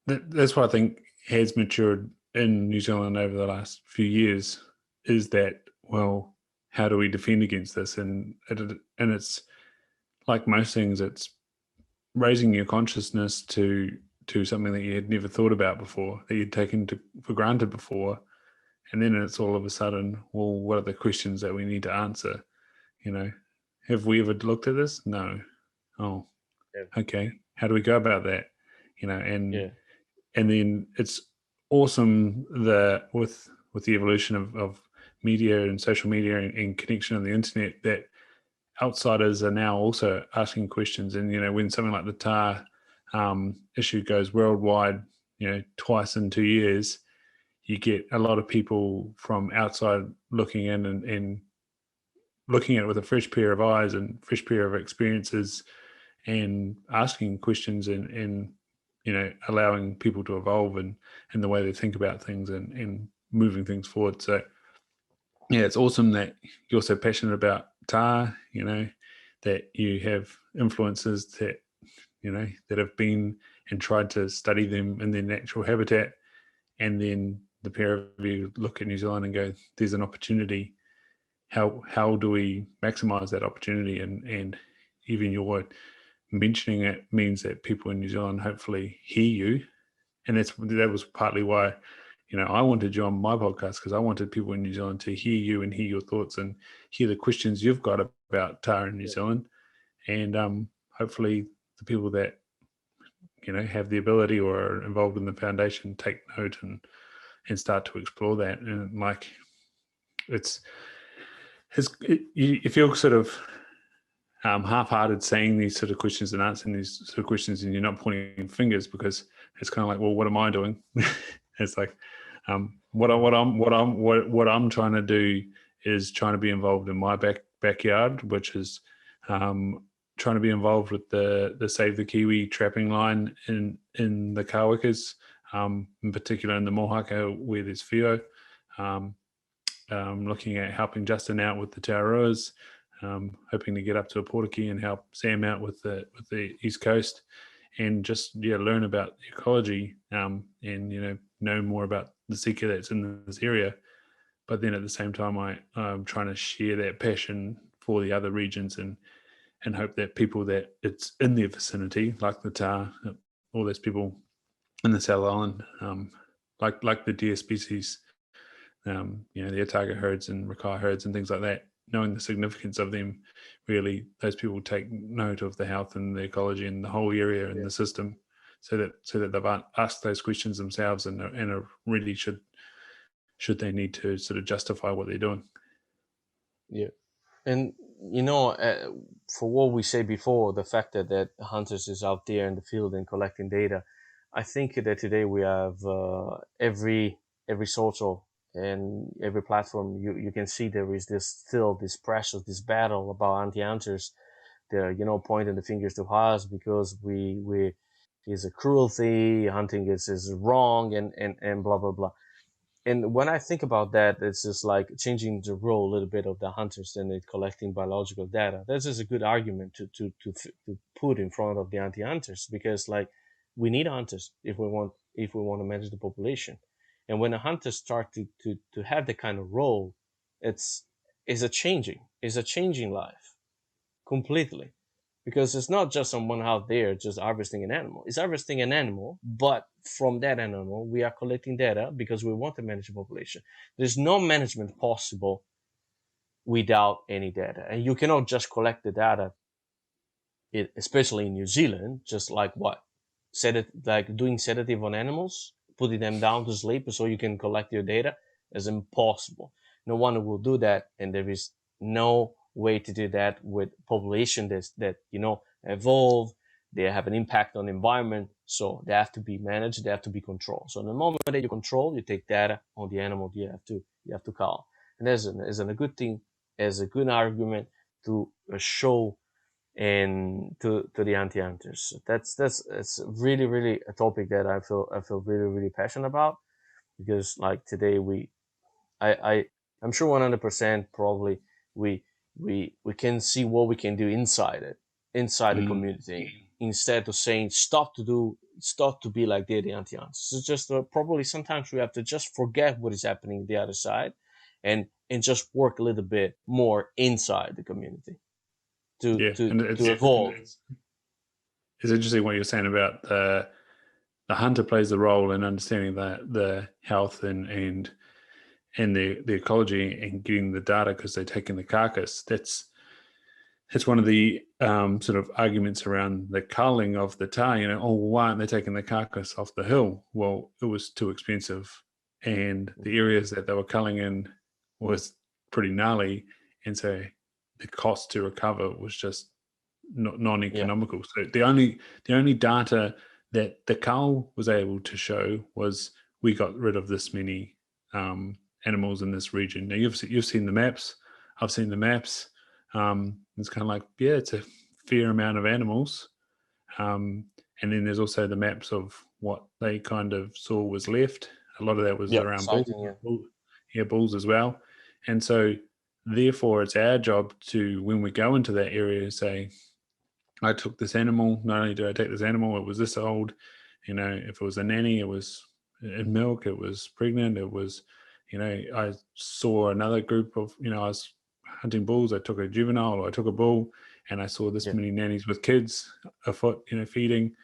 what I think has matured in New Zealand over the last few years, is that, well, how do we defend against this? And it's like most things, it's raising your consciousness to something that you had never thought about before, that you'd taken for granted before. And then it's all of a sudden, well, what are the questions that we need to answer? You know, have we ever looked at this? No. Oh, Yeah. okay. How do we go about that? You know, Yeah. and then it's awesome that with the evolution of media and social media and connection on the internet, that outsiders are now also asking questions. And, you know, when something like the TAHR issue goes worldwide, you know, twice in 2 years, you get a lot of people from outside looking in and looking at it with a fresh pair of eyes and fresh pair of experiences, and asking questions and you know, allowing people to evolve and the way they think about things and moving things forward. So yeah, it's awesome that you're so passionate about TAHR, you know, that you have influences that, you know, that have been and tried to study them in their natural habitat, and then the pair of you look at New Zealand and go, there's an opportunity. How do we maximize that opportunity? And even your mentioning it means that people in New Zealand hopefully hear you. And that was partly why, you know, I wanted you on my podcast, because I wanted people in New Zealand to hear you and hear your thoughts and hear the questions you've got about TAHR in New Zealand. And hopefully the people that, you know, have the ability or are involved in the foundation take note and start to explore that. And like, you feel sort of half-hearted saying these sort of questions and answering these sort of questions, and you're not pointing fingers, because it's kind of like, well, what am I doing? It's like, what I'm trying to do is trying to be involved in my backyard, which is trying to be involved with the Save the Kiwi trapping line in the Kawakas, in particular in the Mohaka where there's Fio. Looking at helping Justin out with the Tararuas, hoping to get up to a Portakey and help Sam out with the East Coast, and just learn about ecology, and know more about the SIKA that's in this area. But then at the same time, I'm trying to share that passion for the other regions and hope that people that it's in their vicinity, like the TAHR, all those people in the South Island, like the deer species, the Otago herds and Rakai herds and things like that, knowing the significance of them, really those people take note of the health and the ecology and the whole area and the system, so that they've asked those questions themselves and are really should they need to sort of justify what they're doing. Yeah. And for what we say before, the fact that hunters is out there in the field and collecting data, I think that today we have every social and every platform you can see there is still this pressure, this battle about anti-hunters. They're pointing the fingers to us because we is a cruelty, hunting is wrong, and blah blah blah. And when I think about that, it's just like changing the role a little bit of the hunters and collecting biological data. That's just a good argument to put in front of the anti-hunters, because like we need hunters if we want to manage the population. And when the hunters start to have the kind of role, it's a changing life completely, because it's not just someone out there just harvesting an animal. It's harvesting an animal, but from that animal, we are collecting data because we want to manage the population. There's no management possible without any data. And you cannot just collect the data, especially in New Zealand, just like doing sedative on animals, putting them down to sleep so you can collect your data is impossible. no one will do that, and there is no way to do that with population that evolve. They have an impact on the environment, so they have to be managed, they have to be controlled. So the moment that you control, you take data on the animal you have to call, and there's a good thing, as a good argument to show and to the anti-hunters. That's it's really a topic that I feel really passionate about, because like today I I'm sure 100% probably we can see what we can do inside the community, instead of saying stop to be like the anti-hunters. It's just probably sometimes we have to just forget what is happening the other side, and just work a little bit more inside the community to Yeah, to and to evolve. it's interesting what you're saying about the hunter plays the role in understanding the health and the ecology and getting the data because they're taking the carcass. That's one of the sort of arguments around the culling of the tahr. Oh, why aren't they taking the carcass off the hill? Well, it was too expensive, and the areas that they were culling in was pretty gnarly, and so the cost to recover was just Yeah, non-economical. So the only data that the cull was able to show was we got rid of this many animals in this region. Now you've seen the maps. I've seen the maps. It's kind of like, yeah, it's a fair amount of animals. And then there's also the maps of what they kind of saw was left. A lot of that was yeah, around citing, yeah, bulls as well. And so therefore it's our job to, when we go into that area, say, I took this animal. Not only did I take this animal, it was this old. If it was a nanny, it was in milk, it was pregnant, it was, I saw another group of, I was hunting bulls. I took a juvenile, or I took a bull, and I saw this yeah, many nannies with kids afoot, feeding.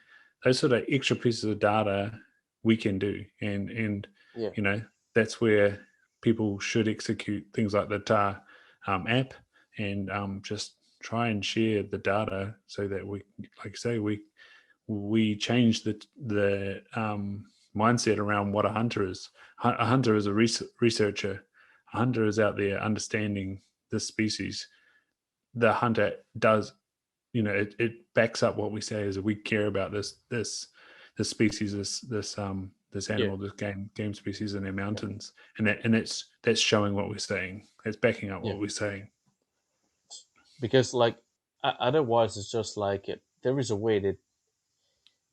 Those sort of extra pieces of data we can do, and yeah, that's where people should execute things like the TAHR app, and just try and share the data so that we, like I say, we change the mindset around what a hunter is. A hunter is a researcher. A hunter is out there understanding this species. The hunter does, it backs up what we say is that we care about this species, this yeah, animal, this game species in their mountains, and that's showing what we're saying. It's backing up yeah. what we're saying. Because like otherwise, it's just like there is a way that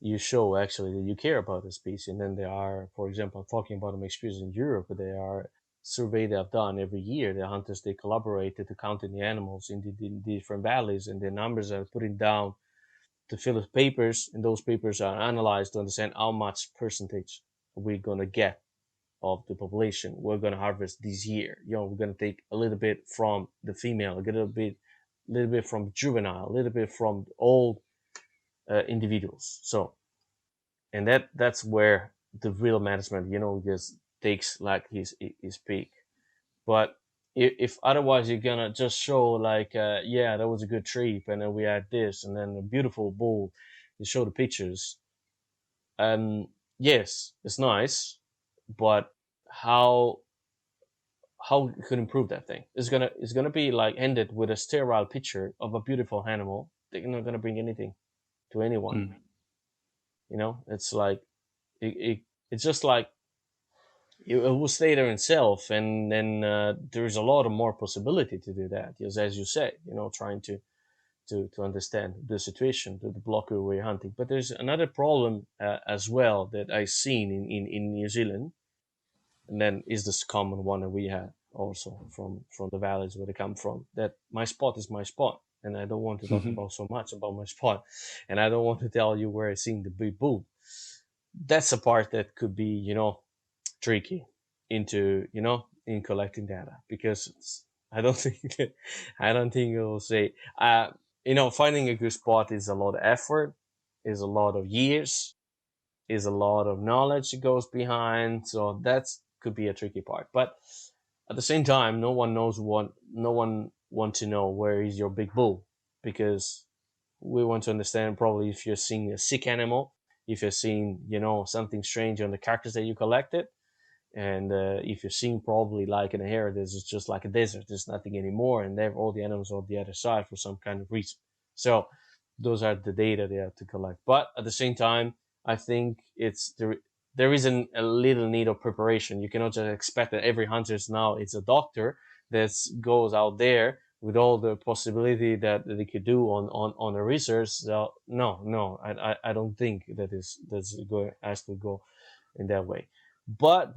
you show actually that you care about the species, and then there are, for example, I'm talking about my experience in Europe. There are survey they have done every year. The hunters, they collaborated to count the animals in the different valleys, and the numbers are putting down to fill with papers, and those papers are analyzed to understand how much percentage we're gonna get of the population we're gonna harvest this year. We're gonna take a little bit from the female, a little bit from juvenile, a little bit from old individuals. So, and that's where the real management, just takes like his peak. But if otherwise you're gonna just show like, yeah, that was a good trip, and then we had this, and then a beautiful bull, you show the pictures. Yes, it's nice, but how how you could improve that thing? It's gonna be like ended with a sterile picture of a beautiful animal. They're not gonna bring anything to anyone. Mm. It's like it it's just like it will stay there itself, and then there's a lot of more possibility to do that. Because as you said, trying to understand the situation, the block where you're hunting. But there's another problem as well that I've seen in New Zealand, and then is this common one that we have also from the valleys where they come from. That my spot is my spot, and I don't want to talk about so much about my spot, and I don't want to tell you where I seen the big bull. That's a part that could be tricky into in collecting data, because I don't think it will say finding a good spot is a lot of effort, is a lot of years, is a lot of knowledge that goes behind. So that's could be a tricky part. But at the same time, no one want to know where is your big bull, because we want to understand probably if you're seeing a sick animal, if you're seeing something strange on the carcass that you collected, And if you're seeing probably like in a hair, this is just like a desert. There's nothing anymore, and there all the animals on the other side for some kind of reason. So those are the data they have to collect. But at the same time, I think it's there is a little need of preparation. You cannot just expect that every hunter now it's a doctor that goes out there with all the possibility that they could do on a research. So I don't think that's going has to go in that way. But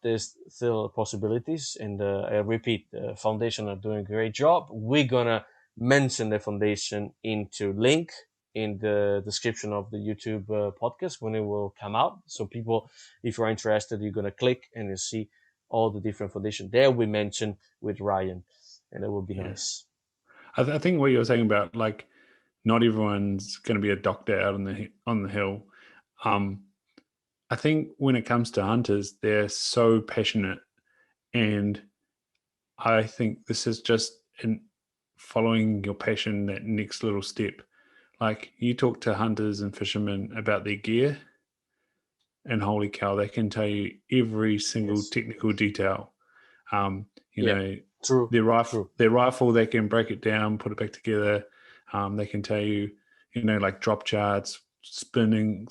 there's still possibilities, and I repeat, the foundation are doing a great job. We're gonna mention the foundation into link in the description of the YouTube podcast when it will come out. So people, if you're interested, you're gonna click and you see all the different foundation there we mentioned with Ryan, and it will be Yeah. nice. I think what you were saying about like not everyone's going to be a doctor out on the hill. I think when it comes to hunters, they're so passionate, and I think this is just in following your passion, that next little step. Like you talk to hunters and fishermen about their gear, and holy cow, they can tell you every single Yes. technical detail. You Yeah. know, True. their rifle, they can break it down, put it back together. They can tell you, like drop charts, spinning,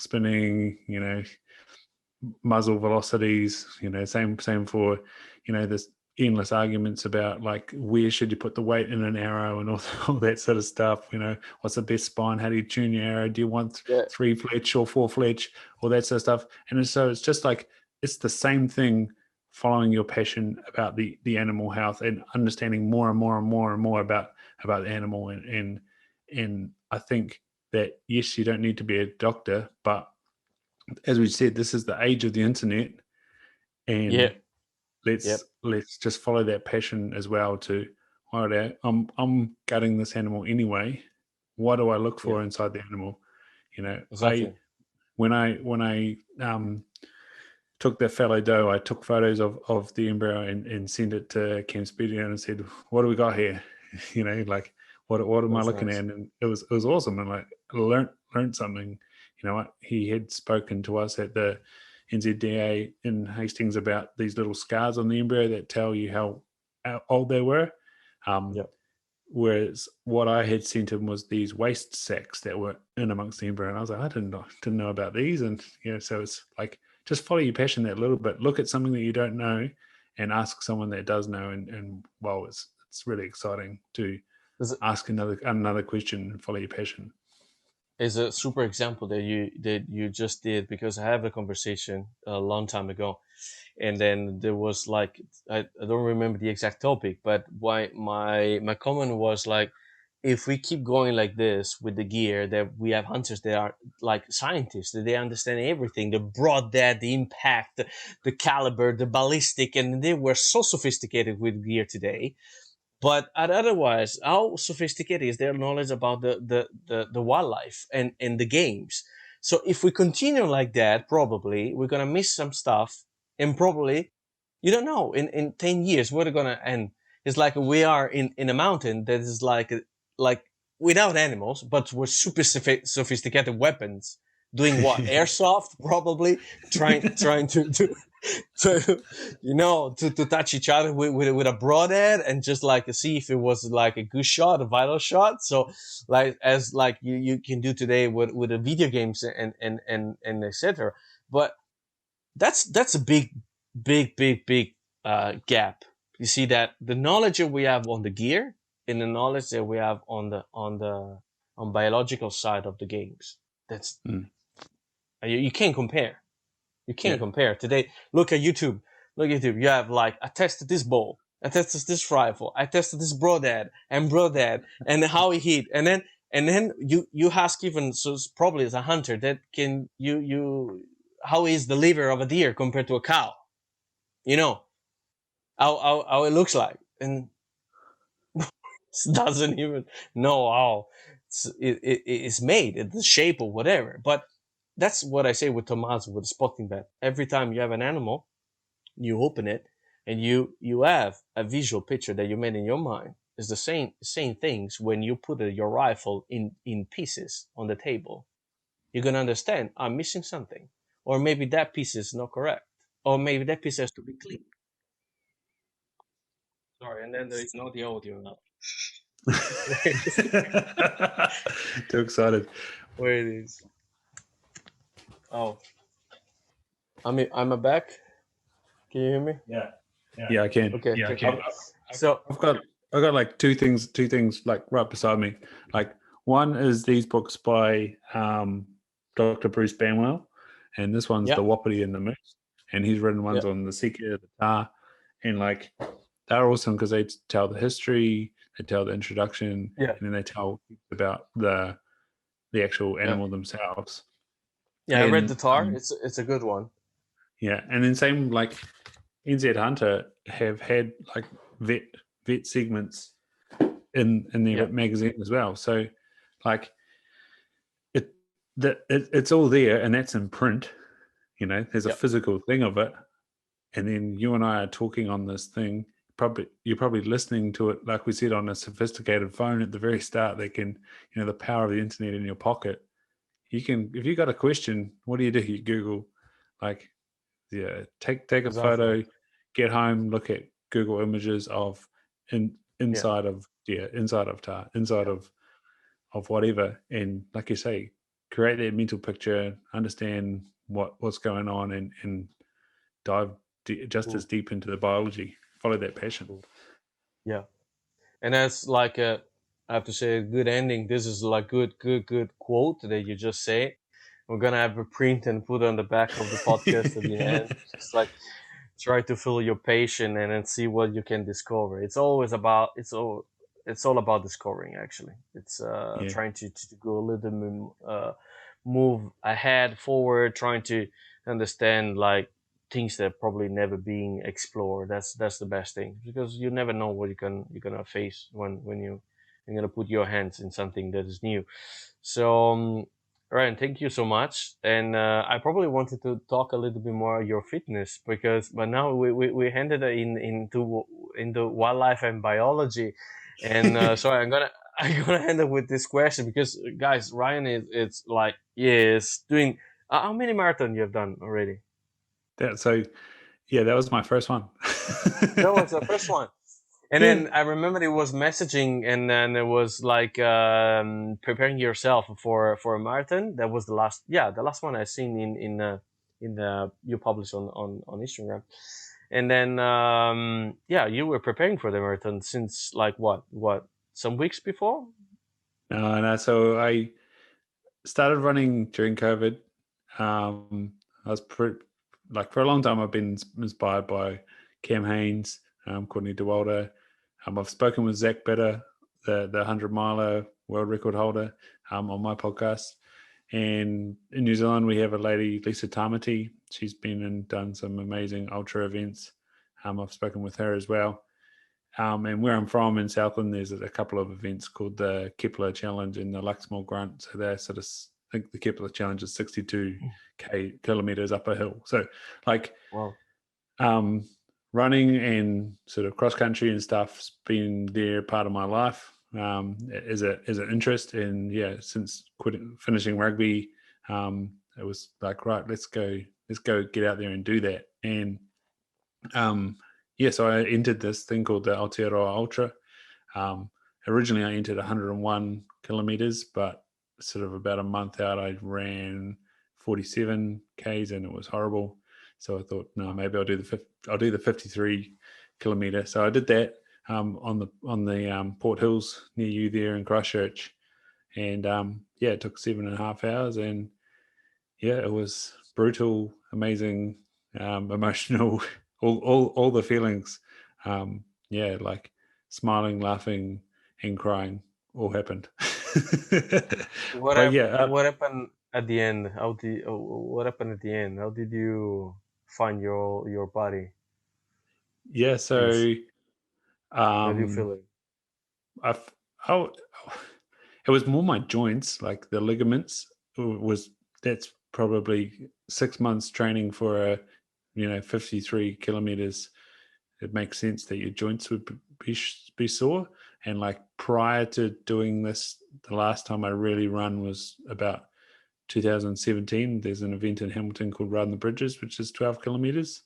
muzzle velocities. Same for, there's endless arguments about like where should you put the weight in an arrow and all that sort of stuff. What's the best spine? How do you tune your arrow? Do you want Yeah. 3 fletch or 4 fletch? All that sort of stuff. And so it's just like it's the same thing, following your passion about the animal health and understanding more and more and more and more about the animal. And I think that, yes, you don't need to be a doctor, but as we said, this is the age of the internet, Yeah. and let's just follow that passion as well. To, all right, I'm gutting this animal anyway. What do I look Yeah. for inside the animal? Exactly. When I took that fallow doe, I took photos of the embryo and sent it to Cam Speedio and said, "What do we got here? Like what am I That's looking nice. at?" And it was awesome, and like learned something. He had spoken to us at the NZDA in Hastings about these little scars on the embryo that tell you how old they were. Yep. Whereas what I had sent him was these waste sacs that were in amongst the embryo, and I was like, I didn't know about these. And so it's like, just follow your passion that little bit. Look at something that you don't know, and ask someone that does know. And well, it's really exciting to ask another question and follow your passion. Is a super example that you just did, because I have a conversation a long time ago, and then there was like I don't remember the exact topic, but why my comment was like, if we keep going like this with the gear, that we have hunters that are like scientists, that they understand everything, the broad depth, the impact, the caliber, the ballistic, and they were so sophisticated with gear today. But otherwise, how sophisticated is their knowledge about the wildlife and the games? So if we continue like that, probably we're gonna miss some stuff, and probably you don't know in 10 years we're gonna end. It's like we are in a mountain that is like without animals, but with super sophisticated weapons. Doing what? Airsoft, probably trying to to touch each other with a broadhead and just like see if it was like a good shot, a vital shot. So like as like you can do today with the video games and etc. But that's a big gap. You see that the knowledge that we have on the gear and the knowledge that we have on biological side of the games, that's you can't compare. You can't compare. Today, look at YouTube. Look at YouTube. You have like, I tested this bow. I tested this rifle. I tested this broadhead and how it hit. And then you ask even, so it's probably as a hunter that can how is the liver of a deer compared to a cow? You know, how it looks like. And doesn't even know how it's made, the shape or whatever. But that's what I say with Tomaso, with the spotting bet. Every time you have an animal, you open it and you have a visual picture that you made in your mind. It's the same things when you put your rifle in pieces on the table. You're gonna understand, I'm missing something, or maybe that piece is not correct. Or maybe that piece has to be clean. Sorry, and then there is no the audio now. Too excited. Where it is. Oh, I'm back. Can you hear me? Yeah, I can. Okay. Yeah, I Okay. can. So I've got like two things like right beside me. Like one is these books by Dr. Bruce Banwell, and this one's yeah, the WAPITI and the Mix, and he's written yeah, ones on the SIKA, the TAHR, and like they're awesome because they tell the history, they tell the introduction, yeah, and then they tell about the actual yeah, animal themselves. yeah. I read the And TAR. It's a good one. yeah, and then same like NZ Hunter have had like vet segments in their Yeah, magazine as well. So like it's all there, and that's in print. You know, there's a yeah, physical thing of it, and then you and I are talking on this thing. You're probably listening to it, like we said, on a sophisticated phone at the very start. They can, the power of the internet in your pocket. You can, if you got a question, what do? You Google, like, yeah, take a exactly. photo, get home, look at Google images of Yeah, inside of TAR, inside yeah, of whatever, and like you say, create that mental picture, understand what's going on, and dive just as cool, deep into the biology. Follow that passion. cool. Yeah, and that's like a, I have to say, a good ending. This is like good quote that you just say. We're gonna have a print and put on the back of the podcast at the end. Just like try to fill your patient and then see what you can discover. It's all about discovering. Actually, it's Yeah, trying to go a little bit move ahead, forward, trying to understand like things that probably never being explored. That's the best thing, because you never know what you're gonna face when you're gonna put your hands in something that is new. So Ryan, thank you so much. And I probably wanted to talk a little bit more your fitness, because but now we handed it into wildlife and biology, and so I'm gonna end up with this question, because guys, Ryan is it's like yes doing how many marathon you have done already? that so yeah, that was my first one. That was the first one. And Yeah. then I remember it was messaging, and then it was like preparing yourself for a marathon. That was the last one I seen in the you published on Instagram. And then yeah, you were preparing for the marathon since like what some weeks before. No. So I started running during COVID. I was like for a long time. I've been inspired by Cam Haines, Courtney DeWalder. I've spoken with Zach Bitter, the 100 miler world record holder, on my podcast. And in New Zealand, we have a lady, Lisa Tamati. She's been and done some amazing ultra events. I've spoken with her as well. And where I'm from in Southland, there's a couple of events called the Kepler Challenge and the Luxmore Grunt. So they're sort of, I think the Kepler Challenge is 62 kilometers up a hill. So like Wow. um, running and sort of cross country and stuff's been there part of my life as an interest. And yeah, since finishing rugby, it was like, right, let's go get out there and do that. And yeah, so I entered this thing called the Aotearoa Ultra. Um, Originally, I entered 101 kilometers, but sort of about a month out, I ran 47 k's, and it was horrible. So I thought, no, maybe I'll do the 53 kilometer. So I did that on the Port Hills near you there in Christchurch, and yeah, it took 7.5 hours, and yeah, it was brutal, amazing, emotional, all the feelings. Yeah, like smiling, laughing, and crying all happened. But yeah, What happened at the end? What happened at the end? How did you find your body? yeah. Please, So how do you um, feel it? I, oh, it was more my joints, like the ligaments. Was That's probably 6 months training for a 53 kilometers. It makes sense that your joints would be sore. And like prior to doing this, the last time I really run was about 2017, there's an event in Hamilton called Ride on the Bridges, which is 12 kilometers.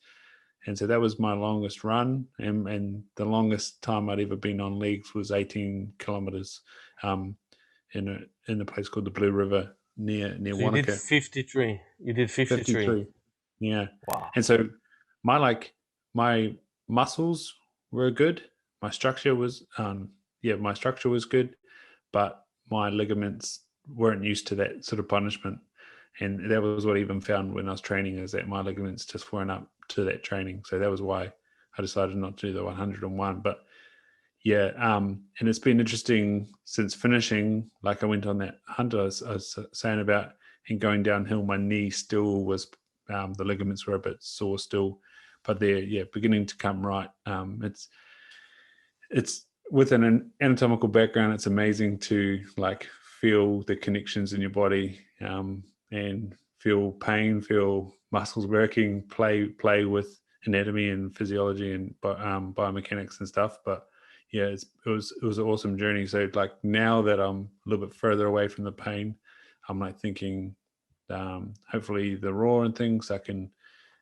And so that was my longest run. And the longest time I'd ever been on legs was 18 kilometers in a place called the Blue River near So you did Wanaka. 53. You did 53. 53. Yeah. Wow. And so my muscles were good. My structure was good, but my ligaments weren't used to that sort of punishment. And that was what I even found when I was training, is that my ligaments just weren't up to that training. So that was why I decided not to do the 101. But yeah, and it's been interesting since finishing. Like I went on that hunt I was saying about, and going downhill, my knee still was, the ligaments were a bit sore still, but they're beginning to come right. It's with an anatomical background, it's amazing to like feel the connections in your body, and feel pain, feel muscles working, play with anatomy and physiology and biomechanics and stuff. But yeah, it was an awesome journey. So like now that I'm a little bit further away from the pain, I'm like thinking, hopefully the raw and things, I can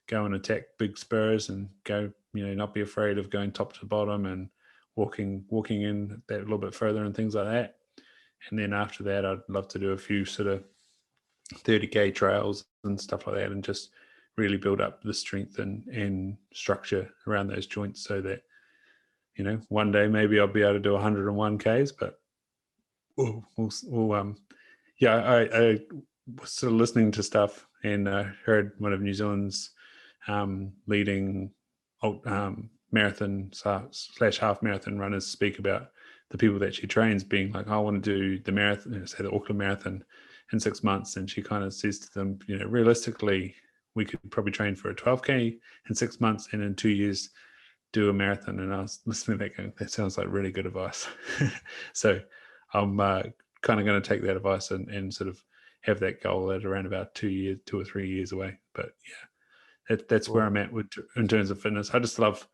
go and attack big spurs and go, not be afraid of going top to bottom and walking in that a little bit further and things like that. And then after that, I'd love to do a few sort of 30K trails and stuff like that, and just really build up the strength and structure around those joints, so that one day maybe I'll be able to do 101 Ks. But I was sort of listening to stuff, and I heard one of New Zealand's leading marathon / half marathon runners speak about the people that she trains being like, I want to do the marathon, say the Auckland Marathon, in 6 months. And she kind of says to them, realistically, we could probably train for a 12K in 6 months, and in 2 years do a marathon. And I was listening to that going, that sounds like really good advice. So I'm kind of going to take that advice and sort of have that goal at around about 2 or 3 years away. But yeah, that's where I'm at in terms of fitness. I just love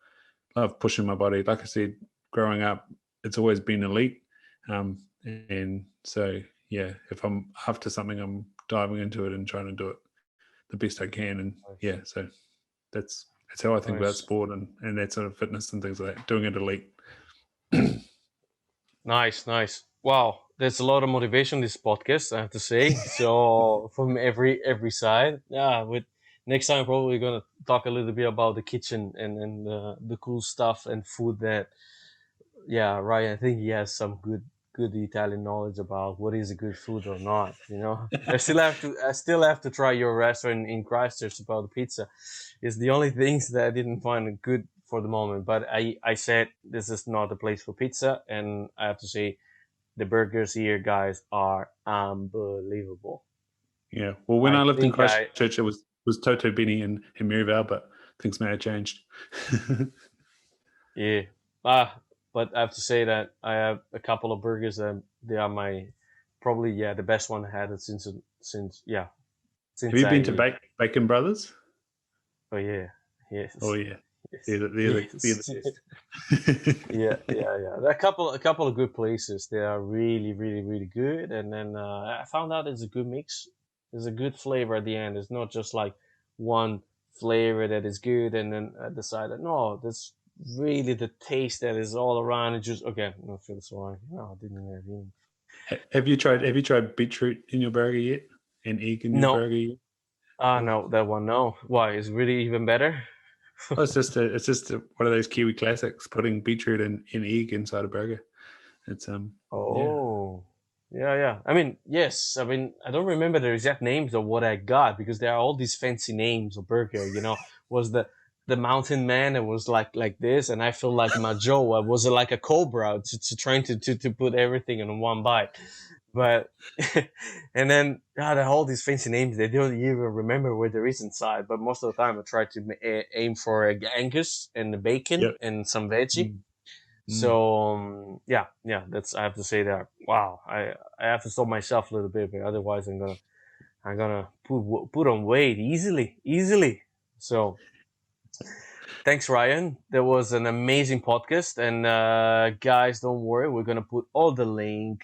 pushing my body. Like I said, growing up, it's always been elite. And so, yeah, if I'm after something, I'm diving into it and trying to do it the best I can. And yeah, so that's how I think about sport and that sort of fitness and things like that, doing it elite. Nice. Wow, there's a lot of motivation in this podcast, I have to say. So from every side. Yeah, with next time probably gonna talk a little bit about the kitchen and the cool stuff and food that. Yeah, Ryan, I think he has some good Italian knowledge about what is a good food or not. I still have to try your restaurant in Christchurch about the pizza. It's the only things that I didn't find good for the moment. But I said this is not the place for pizza, and I have to say the burgers here, guys, are unbelievable. Yeah. Well, when I lived in Christchurch, it was Toto Benny and Maryvale, but things may have changed. Yeah. But I have to say that I have a couple of burgers and they are my probably the best one I had since Have you been to Bacon Brothers? Oh yeah. Yes. Oh yeah. They're the best. Yeah. A couple of good places. They are really, really, really good. And then I found out it's a good mix. There's a good flavor at the end. It's not just like one flavor that is good and then I decided no, that's really the taste that is all around. It just no, feels so no, I didn't even. Have you tried beetroot in your burger yet? And egg in your burger yet? No, that one no. Why? Is it really even better? It's just one of those Kiwi classics, putting beetroot and egg inside a burger. It's yeah. I mean, yes. I mean, I don't remember the exact names of what I got because there are all these fancy names of burger. Was the mountain man? It was like this, and I feel like my Joe. I was like a cobra trying to put everything in one bite. But and then all these fancy names, they don't even remember what there is inside. But most of the time, I try to aim for a Angus and the bacon and some veggie. So that's I have to say that. Wow, I have to stop myself a little bit, but otherwise I'm gonna put on weight easily. So Thanks, Ryan. That was an amazing podcast, and guys, don't worry. We're gonna put all the link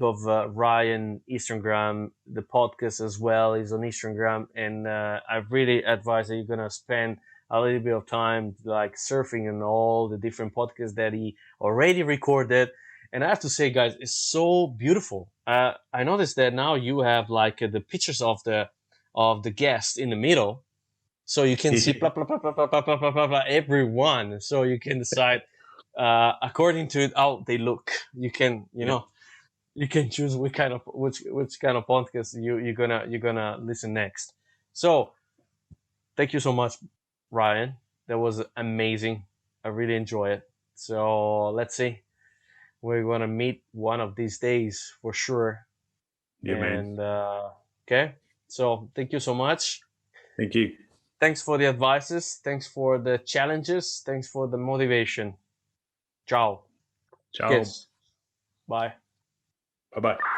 of Ryan Instagram, the podcast as well is on Instagram, and I really advise that you're gonna spend a little bit of time like surfing and all the different podcasts that he already recorded. And I have to say, guys, it's so beautiful. I noticed that now you have like the pictures of the guest in the middle, so you can see Yeah, blah blah blah blah blah blah blah blah blah, blah everyone. So you can decide according to how they look. You can yeah, you can choose which kind of podcast you're gonna listen next. So thank you so much, Ryan. That was amazing. I really enjoy it. So let's see. We're gonna meet one of these days for sure. yeah, man. And okay. So thank you so much. Thank you. Thanks for the advices. Thanks for the challenges. Thanks for the motivation. Ciao. Ciao. Kiss. Bye. Bye bye.